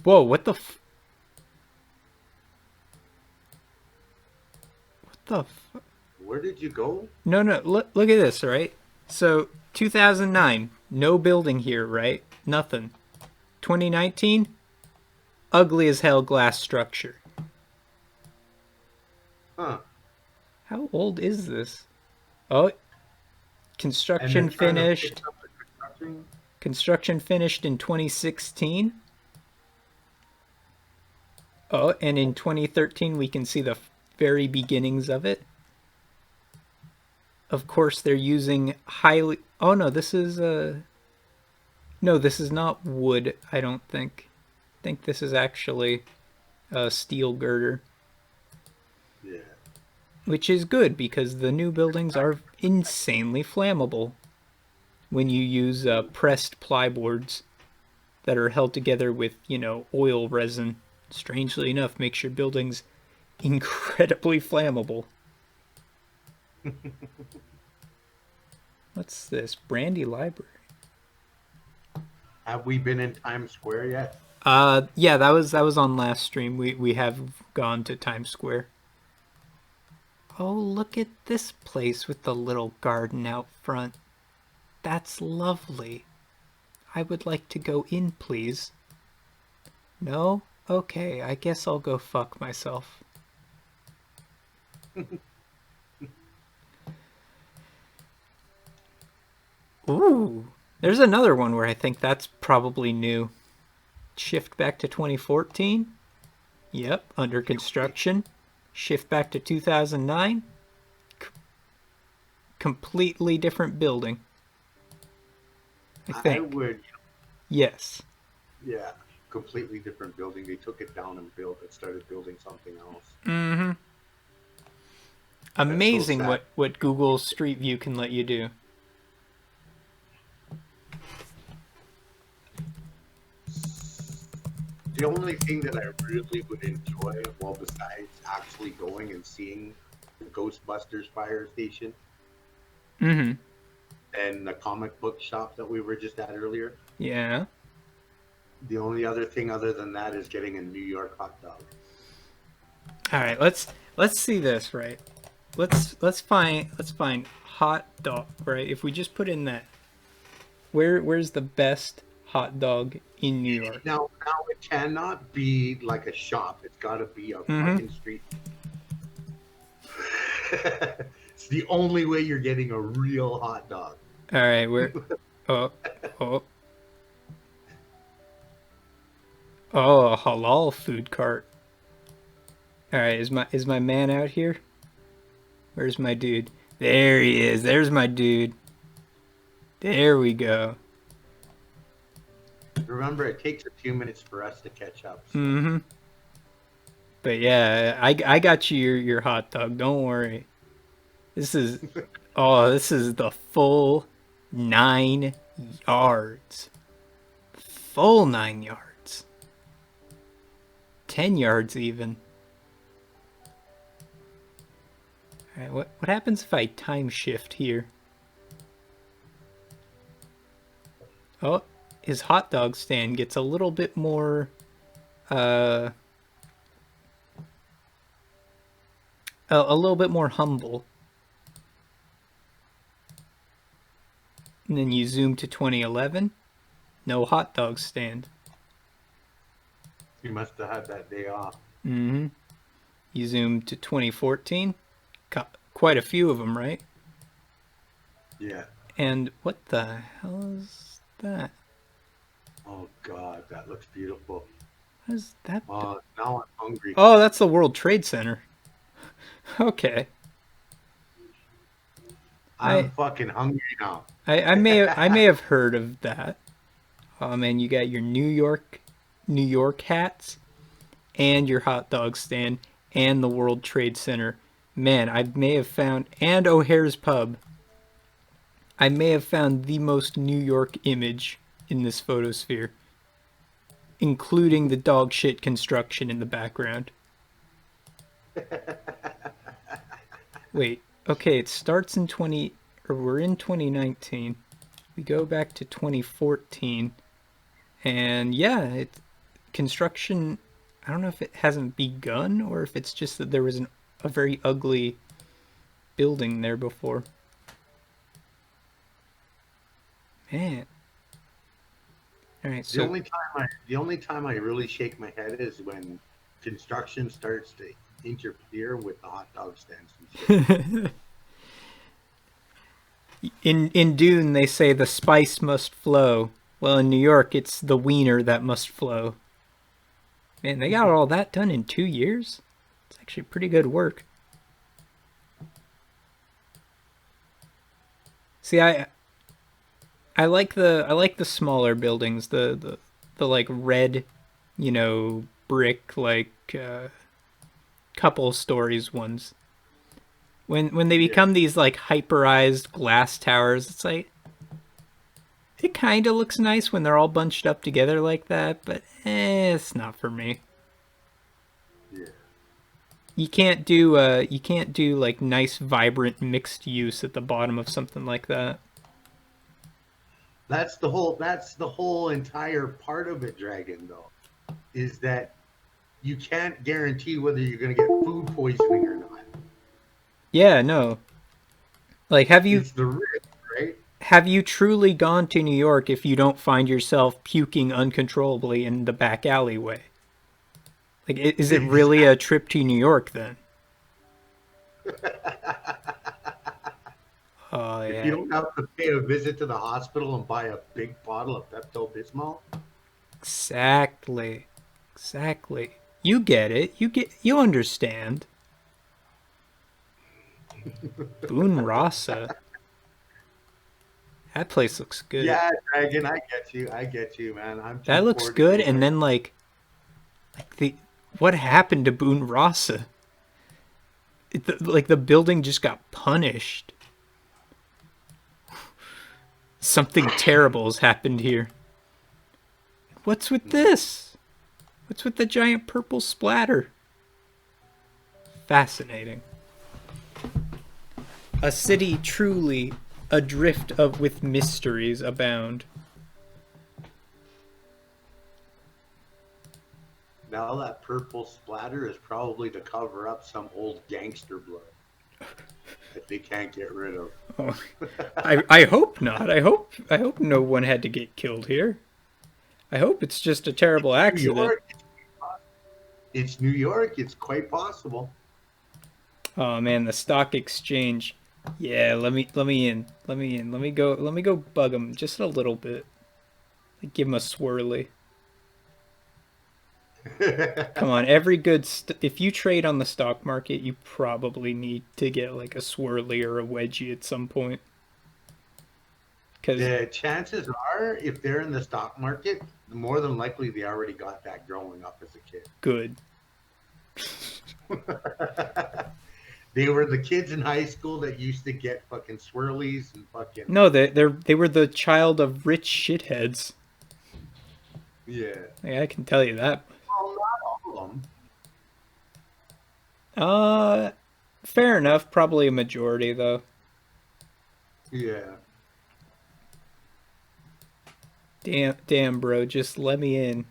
Whoa, what the what the Where did you go? No, no, look at this, right? So, 2009, no building here, right? Nothing. 2019, ugly as hell glass structure. Huh. How old is this? Oh, And they're construction trying to fix finished. up the construction. Construction finished in 2016. Oh, and in 2013 we can see the very beginnings of it. Of course, they're using highly. Oh no, this is no, this is not wood. I don't think. I think this is actually a steel girder, Yeah. which is good because the new buildings are insanely flammable when you use pressed plyboards that are held together with, oil resin. Strangely enough, makes your buildings incredibly flammable. What's this? Brandy Library. Have we been in Times Square yet? Yeah, that was on last stream. We have gone to Times Square. Oh, look at this place with the little garden out front. That's lovely. I would like to go in, please. No? Okay, I guess I'll go fuck myself. Ooh, there's another one where I think that's probably new. Shift back to 2014. Yep, under construction. Shift back to 2009. Completely different building. I I think. would, Yes. yeah, completely different building. They took it down and built it, started building something else. Mm-hmm. That's so Amazing sad. what Google Street View can let you do. The only thing that I really would enjoy, well, besides actually going and seeing the Ghostbusters fire station Mm-hmm. and the comic book shop that we were just at earlier, Yeah. the only other thing other than that is getting a New York hot dog. All right, let's see this, right? Let's find hot dog, right? If we just put in that, where's the best hot dog in New York? Now it cannot be like a shop. It's got to be a Mm-hmm. fucking street. It's the only way you're getting a real hot dog. All right, oh oh oh a halal food cart. All right, is my man out here? Where's my dude? There he is. There's my dude. There we go. Remember, it takes a few minutes for us to catch up. So. Mm-hmm. But yeah, I got you your hot dog. Don't worry. This is this is the full 9 yards. Full 9 yards. 10 yards even. All right, what happens if I time shift here? Oh, his hot dog stand gets a little bit more uh a little bit more humble. And then you zoom to 2011. No hot dog stand. You must have had that day off. Mm-hmm. You zoom to 2014. Quite a few of them, right? Yeah. And what the hell is that? Oh God, that looks beautiful. What is that? Now I'm hungry. Oh, that's the World Trade Center. Okay. I'm fucking hungry now. I may have heard of that. Oh man, you got your New York hats, and your hot dog stand, and the World Trade Center. Man, I may have found, and O'Hare's Pub. I may have found the most New York image in this photosphere, including the dog shit construction in the background. Wait, okay, it starts in we're in 2019. We go back to 2014, and yeah, construction. I don't know if it hasn't begun or if it's just that there was a very ugly building there before. Man. All right, so The only time I really shake my head is when construction starts to interfere with the hot dog stands and shit. in Dune they say the spice must flow. Well, in New York it's the wiener that must flow. Man, they got all that done in 2 years? It's actually pretty good work. See, I like the smaller buildings, the like red, brick like couple stories ones. When they Yeah, become these like hyperized glass towers, it's like it kind of looks nice when they're all bunched up together like that, but it's not for me. yeah. You can't do like nice vibrant mixed use at the bottom of something like that. That's the whole entire part of it, Dragon, though, is that you can't guarantee whether you're going to get food poisoning or not. Yeah, no. Like It's the risk, right? have you truly gone to New York if you don't find yourself puking uncontrollably in the back alleyway? Like is it really Exactly. a trip to New York then? Oh If you yeah. don't have to pay a visit to the hospital and buy a big bottle of Pepto Bismol, Exactly. Exactly. You get it. You understand. Boone Rasa. That place looks good. yeah, Dragon, I get you, man. I'm That looking looks forward to good, going and there. then like the what happened to Boone Rasa? Like the building just got punished. Something terrible has happened here. What's with this? What's with the giant purple splatter? Fascinating. A city truly adrift of with mysteries abound. Now that purple splatter is probably to cover up some old gangster blood that they can't get rid of. Oh, I hope not. I hope no one had to get killed here. I hope it's just a terrible New accident. York, it's New York. It's quite possible. Oh man, the stock exchange. Yeah, let me in. Let me in. Let me go bug them just a little bit. Like, give them a swirly. Come on, if you trade on the stock market, you probably need to get like a swirly or a wedgie at some point. Cause The chances are, if they're in the stock market, more than likely they already got that growing up as a kid. good. They were the kids in high school that used to get fucking swirlies and fucking No, they were the child of rich shitheads. yeah. Yeah, I can tell you that. Well, not all of them. Uh, fair enough. Probably a majority though. Yeah. Damn, bro. Just let me in.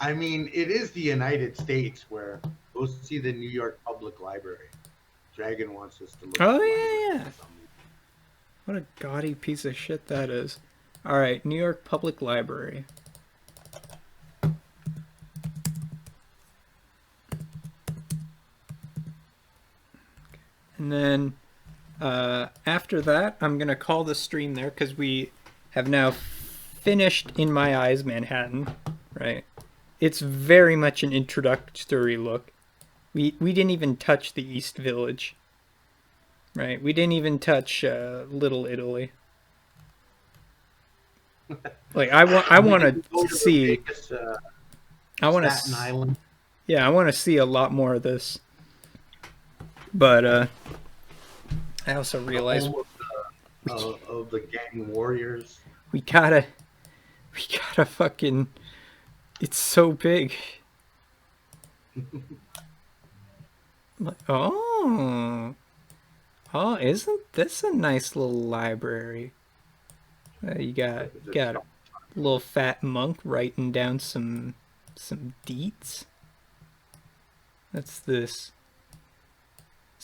I mean, it is the United States where go see the New York Public Library. Dragon wants us to look at Oh the yeah, library yeah. for some reason. What a gaudy piece of shit that is. All right, New York Public Library. And then after that, I'm gonna call the stream there because we have now finished In My Eyes Manhattan. Right. It's very much an introductory look. We didn't even touch the East Village. Right. We didn't even touch Little Italy. Like I We want didn't to go to the see. famous I want Staten to. Island. Yeah, I want to see a lot more of this. But I also The realize home we of the gang warriors. we gotta we gotta fucking. It's so big. Like, oh, isn't this a nice little library? You got a little fat monk writing down some deets. That's this.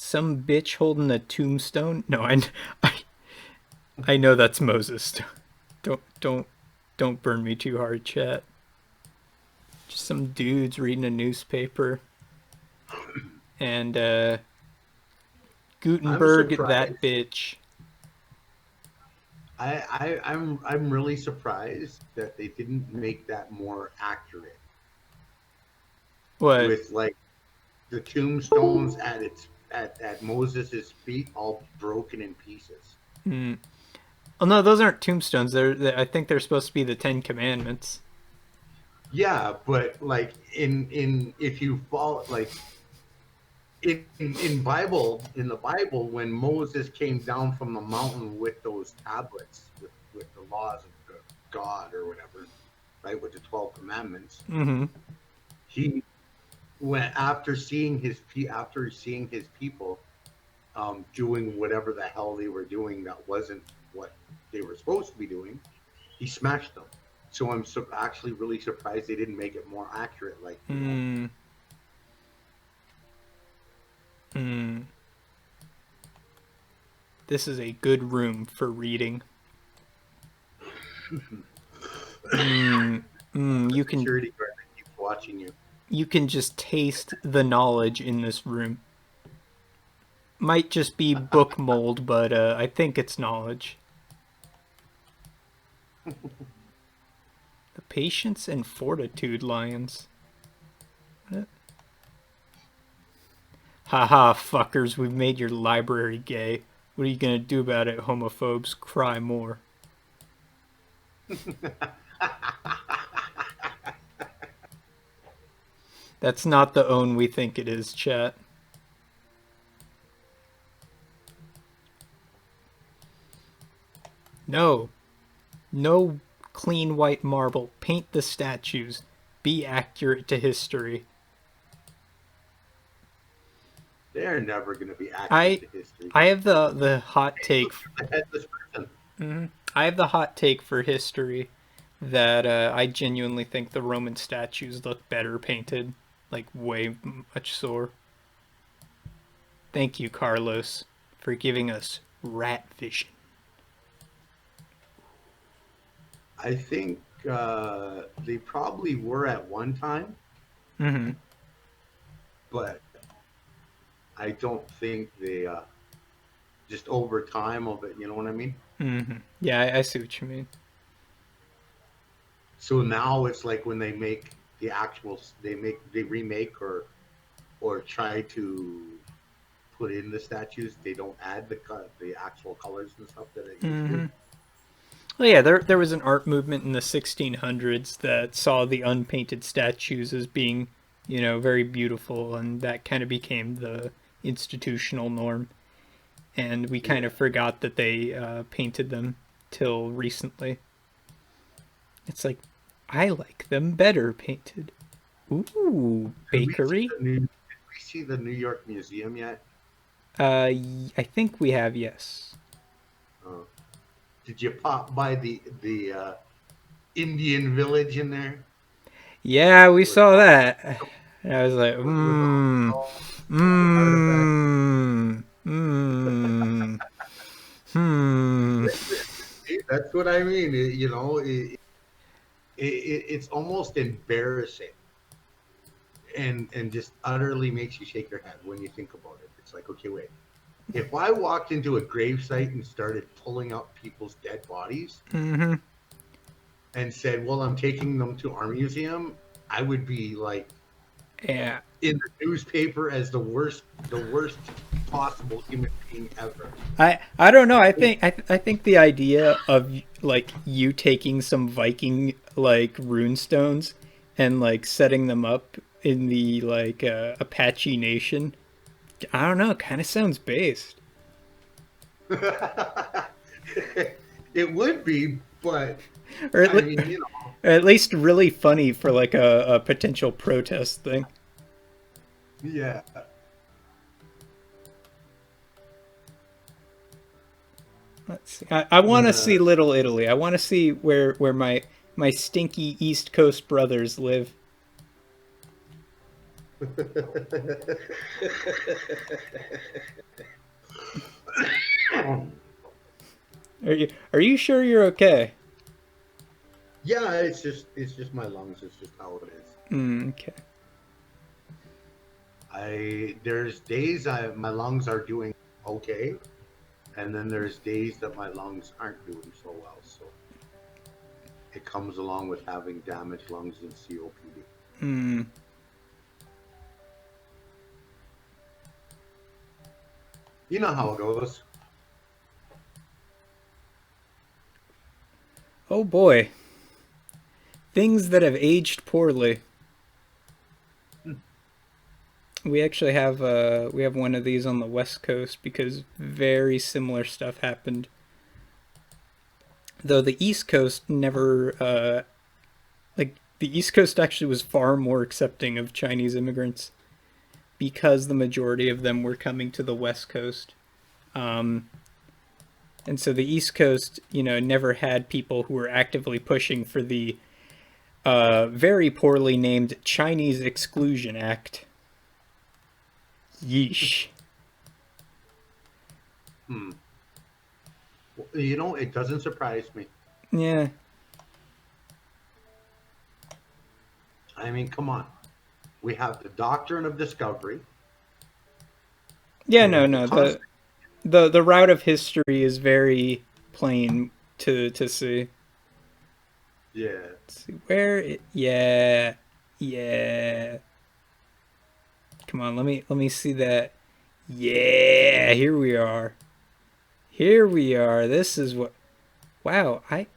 Some bitch holding a tombstone. No, I know that's Moses. Don't burn me too hard, chat. Just some dudes reading a newspaper. And I'm Gutenberg, surprised. that bitch. I'm really surprised that they didn't make that more accurate What? with like the tombstones at Moses's feet all broken in pieces. Mm. Oh no, those aren't tombstones. I think they're supposed to be the Ten Commandments. Yeah, but like in if you follow like in the Bible when Moses came down from the mountain with those tablets with the laws of God or whatever, right, with the 12 commandments, Mm-hmm. he went after seeing his people doing whatever the hell they were doing that wasn't what they were supposed to be doing, he smashed them. So I'm actually really surprised they didn't make it more accurate, like, you know. Mm. Mm. This is a good room for reading. Mm. Mm. The security guard that keeps watching you. You can just taste the knowledge in this room. Might just be book mold, but I think it's knowledge. The patience and fortitude lions. What? Haha, fuckers, we've made your library gay. What are you gonna do about it, homophobes? Cry more. That's not the own we think it is, chat. No. No clean white marble. Paint the statues. Be accurate to history. They're never going to be I accurate to history. I have the hot take. The headless person. Mm-hmm. I have the hot take for history that I genuinely think the Roman statues look better painted, like way much so. Thank you, Carlos, for giving us rat vision. I think they probably were at one time, Mm-hmm. but I don't think they just over time of it. You know what I mean? Mm-hmm. Yeah, I see what you mean. So now it's like when they make the actual, they remake or try to put in the statues. They don't add the actual colors and stuff that it used Mm-hmm. to. Well, yeah, there was an art movement in the 1600s that saw the unpainted statues as being, very beautiful, and that kind of became the institutional norm. And we kind Yeah. of forgot that they painted them till recently. It's like, I like them better painted. Ooh, bakery. Did we see the New York Museum yet? I think we have, yes. Uh, did you pop by the Indian village in there Yeah, we with saw that. And I was like, with all the artifacts? mmm, mmm, hmm. See, that's what I mean. It's almost embarrassing and just utterly makes you shake your head when you think about it. It's like, okay, wait. If I walked into a gravesite and started pulling out people's dead bodies Mm-hmm. and said, "Well, I'm taking them to our museum," I would be like Yeah. in the newspaper as the worst possible human being ever. I don't know. I think the idea of like you taking some Viking like rune stones and like setting them up in the like Apache Nation, I don't know, kind of sounds based. It would be, but Or I mean, or at least really funny for like a potential protest thing. yeah. Let's see. I want to Uh, see Little Italy. I want to see where my stinky East Coast brothers live. Are you sure you're okay? Yeah, it's just my lungs. It's just how it is. Okay. I there's days my lungs are doing okay, and then there's days that my lungs aren't doing so well. So it comes along with having damaged lungs and COPD. Hmm. You know how it goes. Oh boy. Things that have aged poorly. We actually have we have one of these on the West Coast because very similar stuff happened. Though the East Coast never like the East Coast actually was far more accepting of Chinese immigrants because the majority of them were coming to the West Coast. Um, and so the East Coast, never had people who were actively pushing for the very poorly named Chinese Exclusion Act. Yeesh. Hmm. You know, it doesn't surprise me. Yeah. I mean, come on. We have the doctrine of discovery. Yeah, We no, have the no. The constant. the the route of history is very plain to see. Yeah. Let's see where it. Yeah, yeah. Come on, let me see that. Yeah, here we are. Here we are. This is what. Wow, I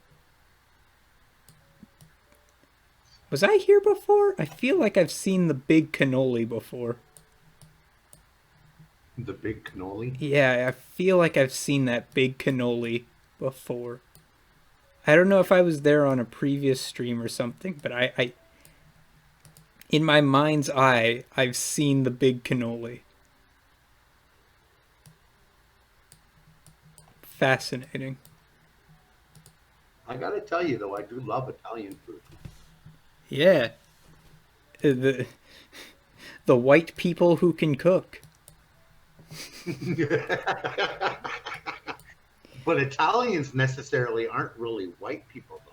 was I here before? I feel like I've seen the big cannoli before. The big cannoli. Yeah, I feel like I've seen that big cannoli before. I don't know if I was there on a previous stream or something, but I in my mind's eye, I've seen the big cannoli. Fascinating. I gotta tell you though, I do love Italian food. Yeah, the white people who can cook. But Italians necessarily aren't really white people though.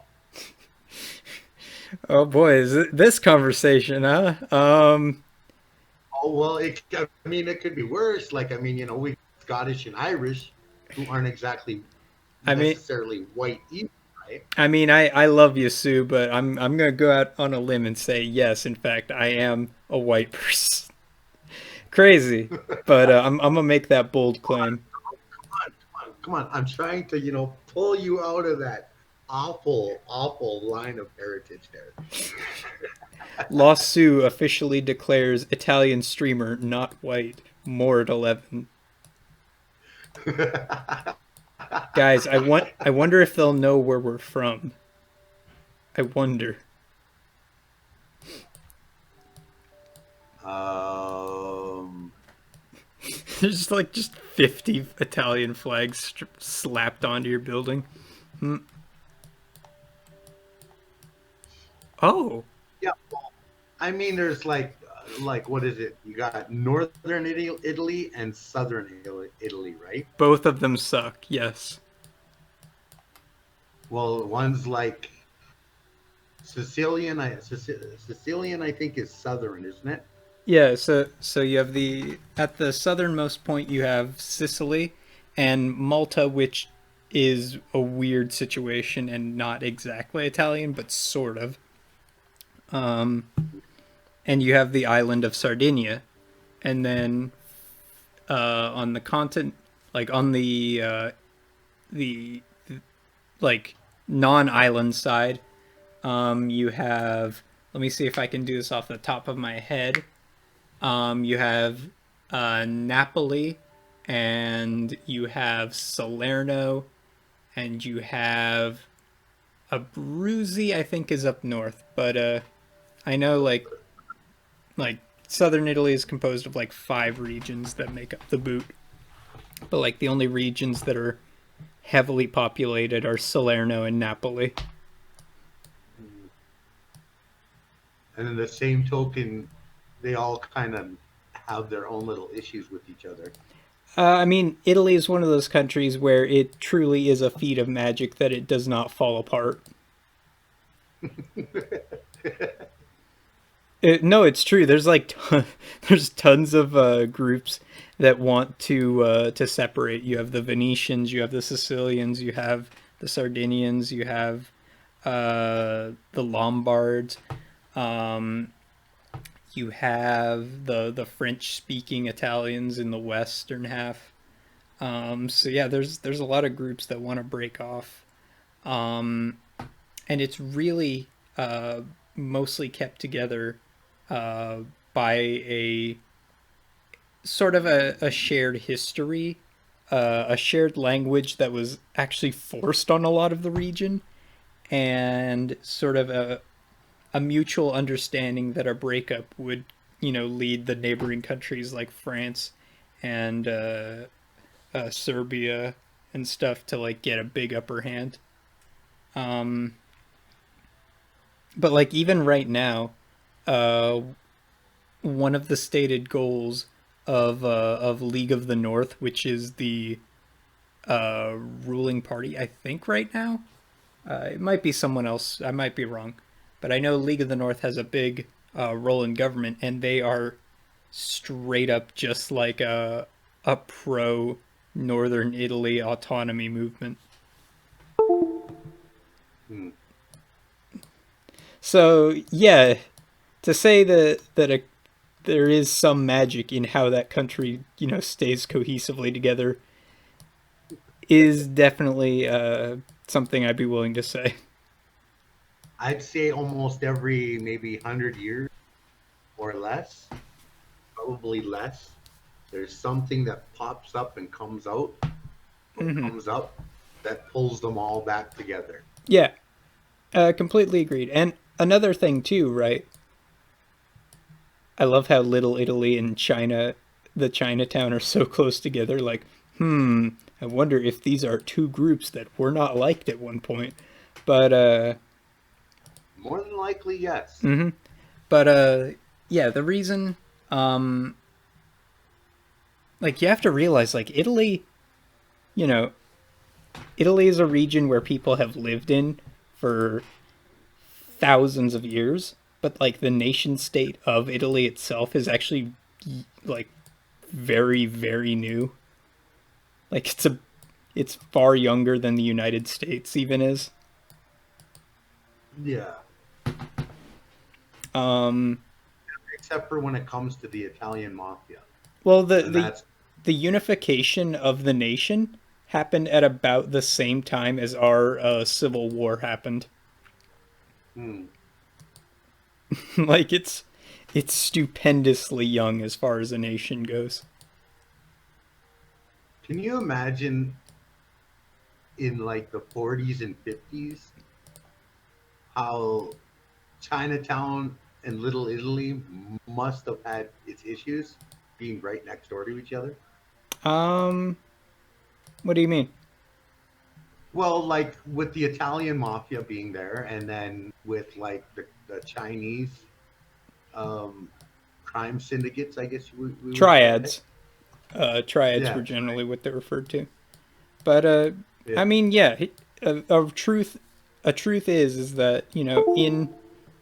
Oh boy, is it this conversation, huh? Oh well, I mean, it could be worse. Like, I mean, you know, we Scottish and Irish, who aren't exactly I mean, necessarily white either, right? I love you, Sue, but I'm gonna go out on a limb and say yes. In fact, I am a white person. Crazy, but I'm gonna make that bold claim. Come on. I'm trying to, you know, pull you out of that awful, awful line of heritage there. Lost Sue officially declares Italian streamer not white. More at 11. Guys, I wonder if they'll know where we're from. I wonder. um, There's like just 50 Italian flags slapped onto your building. Hmm. Oh, yeah. I mean, there's like what is it? You got northern Italy and southern Italy, right? both of them suck. Yes. Well, one's like Sicilian, I think, is southern, isn't it? Yeah, so you have at the southernmost point you have Sicily and Malta, which is a weird situation and not exactly Italian, but sort of. Um, and you have the island of Sardinia, and then on the continent, like on the like non-island side, you have. Let me see if I can do this off the top of my head. You have Napoli, and you have Salerno, and you have Abruzzi. I think is up north, but I know like southern Italy is composed of like 5 regions that make up the boot, but like the only regions that are heavily populated are Salerno and Napoli. And in the same token, they all kind of have their own little issues with each other. I mean, Italy is one of those countries where it truly is a feat of magic that it does not fall apart. No, it's true. There's there's tons of groups that want to separate. You have the Venetians, you have the Sicilians, you have the Sardinians, you have the Lombards, um, you have the French speaking Italians in the western half. So yeah, there's a lot of groups that want to break off, um, and it's really mostly kept together uh, by a sort of a shared history, a shared language that was actually forced on a lot of the region, and sort of a mutual understanding that a breakup would, lead the neighboring countries like France and Serbia and stuff to like get a big upper hand. Um, but like even right now, uh, one of the stated goals of League of the North, which is the ruling party, I think right now. It might be someone else. I might be wrong, but I know League of the North has a big role in government, and they are straight up just like a pro Northern Italy autonomy movement. Hmm. So yeah, to say there is some magic in how that country stays cohesively together is definitely something I'd be willing to say. I'd say almost every maybe 100 years or less, probably less. There's something that pops up and comes out or Hmm. comes up that pulls them all back together. Yeah, completely agreed. And another thing too, right? I love how Little Italy and China, the Chinatown, are so close together. Like, I wonder if these are two groups that were not liked at one point. But More than likely, yes. hmm but yeah, the reason, um, like, you have to realize, like, you know, Italy is a region where people have lived in for thousands of years, but like the nation state of Italy itself is actually like very very new. Like it's far younger than the United States even is. Yeah. Um, Except for when it comes to the Italian mafia. well, the And the that's the unification of the nation happened at about the same time as our civil war happened. hmm. Like it's stupendously young as far as a nation goes. Can you imagine in like the 40s and 50s how Chinatown and Little Italy must have had its issues being right next door to each other? Um, what do you mean? Well, like with the Italian mafia being there, and then with like the Chinese um, crime syndicates, I guess we would say. Triads. Triads were Yeah, generally what they referred to. But yeah, I mean, yeah, a truth is that in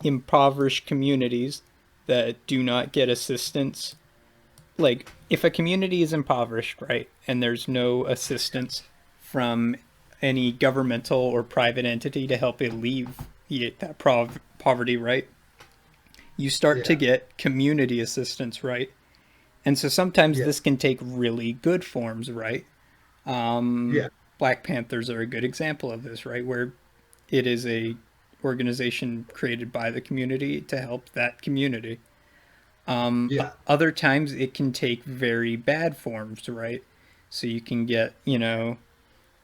impoverished communities that do not get assistance, like if a community is impoverished, right, and there's no assistance from any governmental or private entity to help alleviate that poverty, right, you start to yeah, get community assistance, right, and so sometimes yeah, this can take really good forms, right. yeah, Black Panthers are a good example of this, right? Where it is a organization created by the community to help that community. yeah. Other times it can take very bad forms, right? So you can get,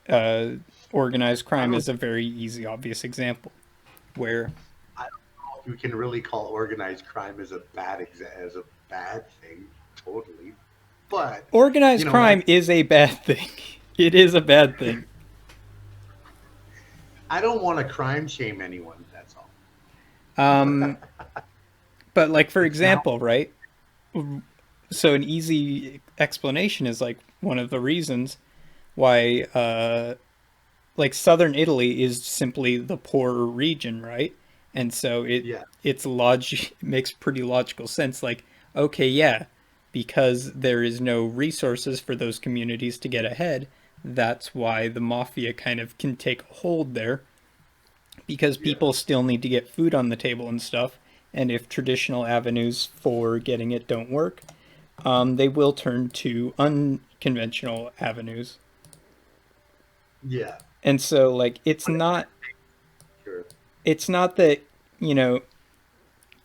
uh, organized I crime don't, is a very easy, obvious example where I don't know if you can really call organized crime as a as a bad thing, totally. But you organized know, crime is a bad thing. It is a bad thing. I don't want to crime shame anyone. That's all. Um, but like for It's not. example, right? So an easy explanation is like one of the reasons why like southern Italy is simply the poorer region, right? And so Yeah, it makes pretty logical sense. Like, okay, yeah, because there is no resources for those communities to get ahead, that's why the mafia kind of can take a hold there because yeah, people still need to get food on the table and stuff. And if traditional avenues for getting it don't work, they will turn to unconventional avenues. yeah. And so, like, Sure. it's not that you know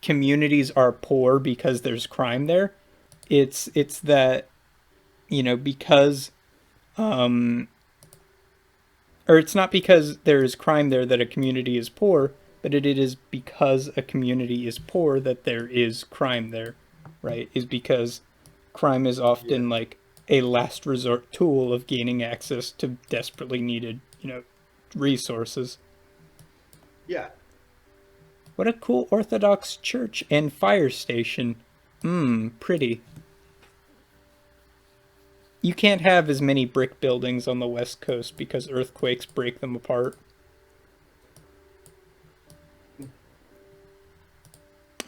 communities are poor because there's crime there. It's that because or it's not because there is crime there that a community is poor, but it is because a community is poor that there is crime there, right? Is because crime is Yeah, often like a last resort tool of gaining access to desperately needed, resources. yeah. What a cool Orthodox church and fire station. Pretty. You can't have as many brick buildings on the West Coast because earthquakes break them apart.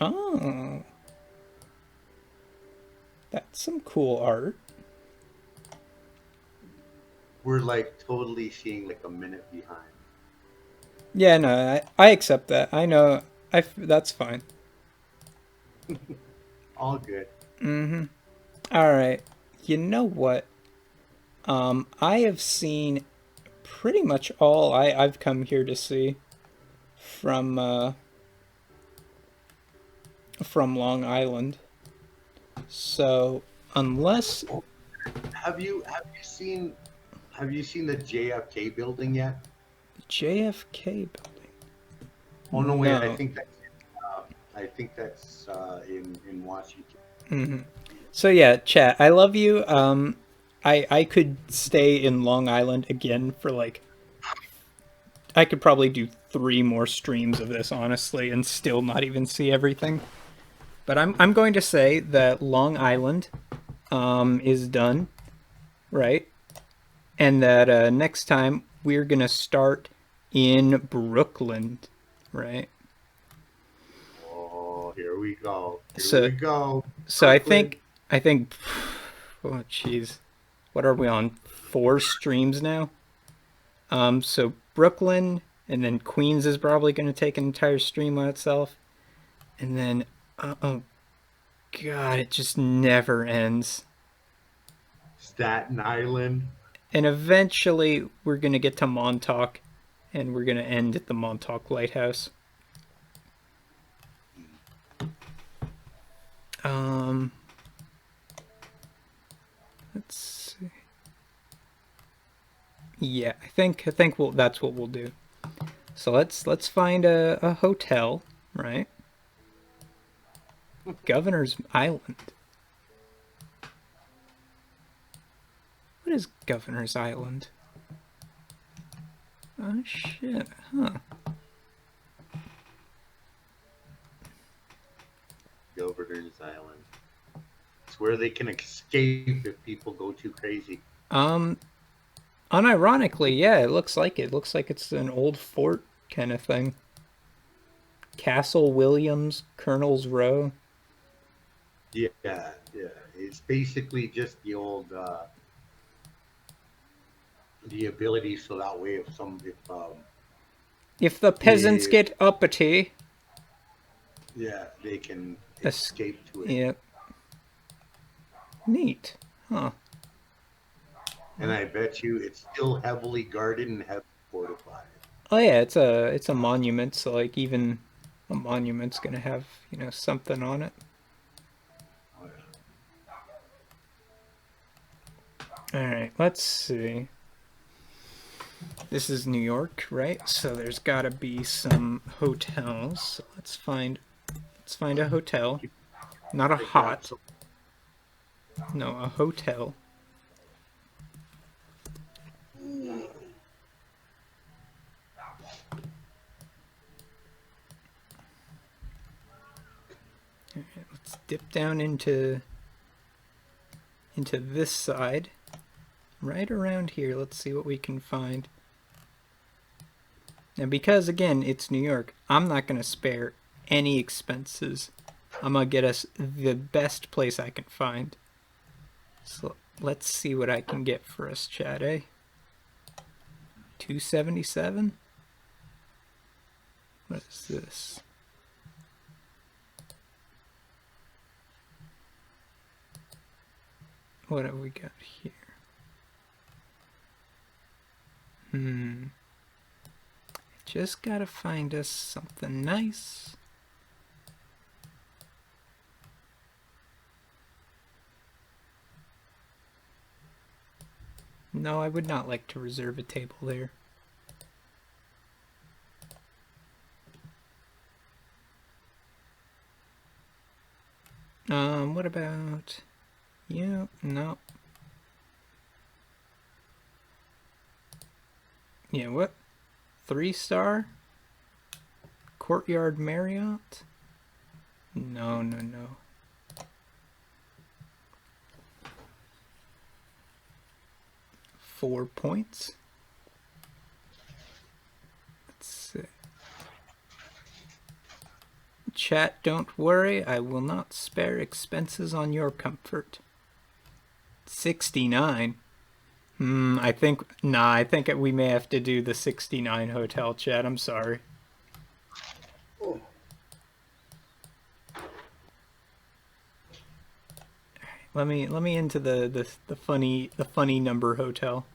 Oh, that's some cool art. We're like totally seeing like a minute behind. Yeah, no, I accept that. I know. That's fine. All good. All right. You know what? I have seen pretty much all I've come here to see from from Long Island. So unless Oh, have you seen the JFK building yet? JFK building, Oh no, wait. I no. think that's in Washington. So yeah, chat. I love you. I could stay in Long Island again for like I could probably do 3 more streams of this honestly and still not even see everything. But I'm going to say that Long Island is done, right? And that next time we're gonna start in Brooklyn, right? Oh, here we go. Here So we go. so Brooklyn. I think oh jeez, what are we on 4 streams now? So Brooklyn, and then Queens is probably going to take an entire stream on itself, and then oh god, it just never ends. Staten Island. And eventually, we're going to get to Montauk, and we're going to end at the Montauk Lighthouse. Um, let's see. Yeah, I think that's what we'll do. So let's find a hotel, right? Governor's Island. What is Governor's Island? Oh shit, huh? Governor's Island. It's where they can escape if people go too crazy. Um, Unironically, yeah, it looks like it. Looks like it's an old fort kind of thing. Castle Williams, Colonel's Row. Yeah, yeah. It's basically just the ability so that way If the peasants if get uppity, yeah, they can es- escape to it. yeah, neat, huh? And I bet you it's still heavily guarded and heavily fortified. Oh yeah, it's a monument, so like even a monument's gonna have something on it. Oh, yeah. All right, let's see. This is New York, right? So there's got to be some hotels. So let's find a hotel, not a They grab hot, some no, a hotel. Let's dip down into into this side, right around here. Let's see what we can find. And because, again, it's New York, I'm not going to spare any expenses. I'm going to get us the best place I can find. So let's see what I can get for us, chat, eh? 277? What is this? What have we got here? Just gotta find us something nice. No, I would not like to reserve a table there. What about... Yeah, no. Yeah, what? 3-star? Courtyard Marriott? No, no, no. Four points. Let's see. Chat, don't worry. I will not spare expenses on your comfort. 69. I think we may have to do the 69 hotel, chat. I'm sorry. Oh. Let me into the funny number hotel.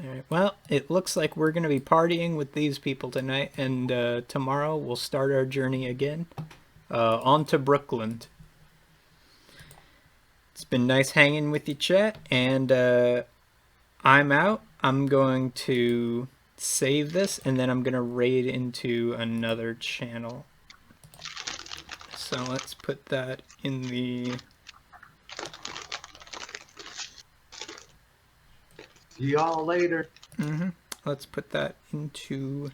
All right. Well, it looks like we're gonna be partying with these people tonight, and tomorrow we'll start our journey again, on to Brooklyn. It's been nice hanging with you, chat, and I'm out. I'm going to save this, and then I'm gonna raid into another channel. So let's put that in the... See y'all later. Let's put that into...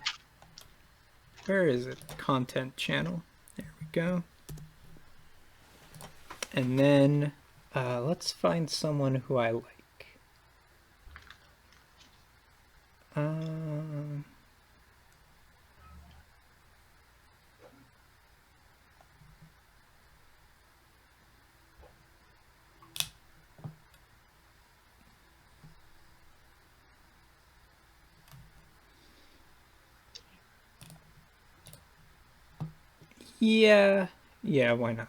Where is it? Content channel. There we go. And then let's find someone who I like. Yeah, why not?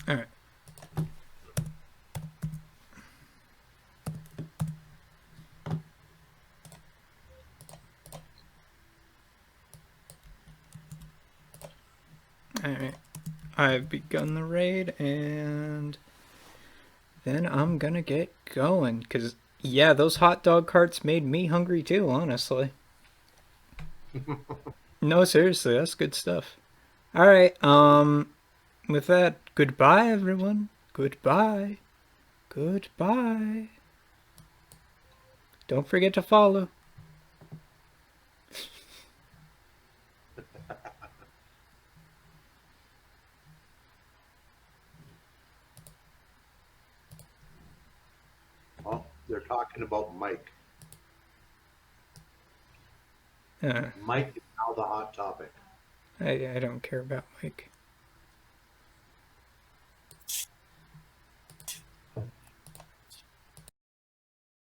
All right. Alright, I've begun the raid, and then I'm gonna get going, because, yeah, those hot dog carts made me hungry too, honestly. No, seriously, that's good stuff. Alright, with that, goodbye, everyone. Goodbye. Goodbye. Don't forget to follow. Oh, they're talking about Mike. Mike is now the hot topic. I don't care about Mike.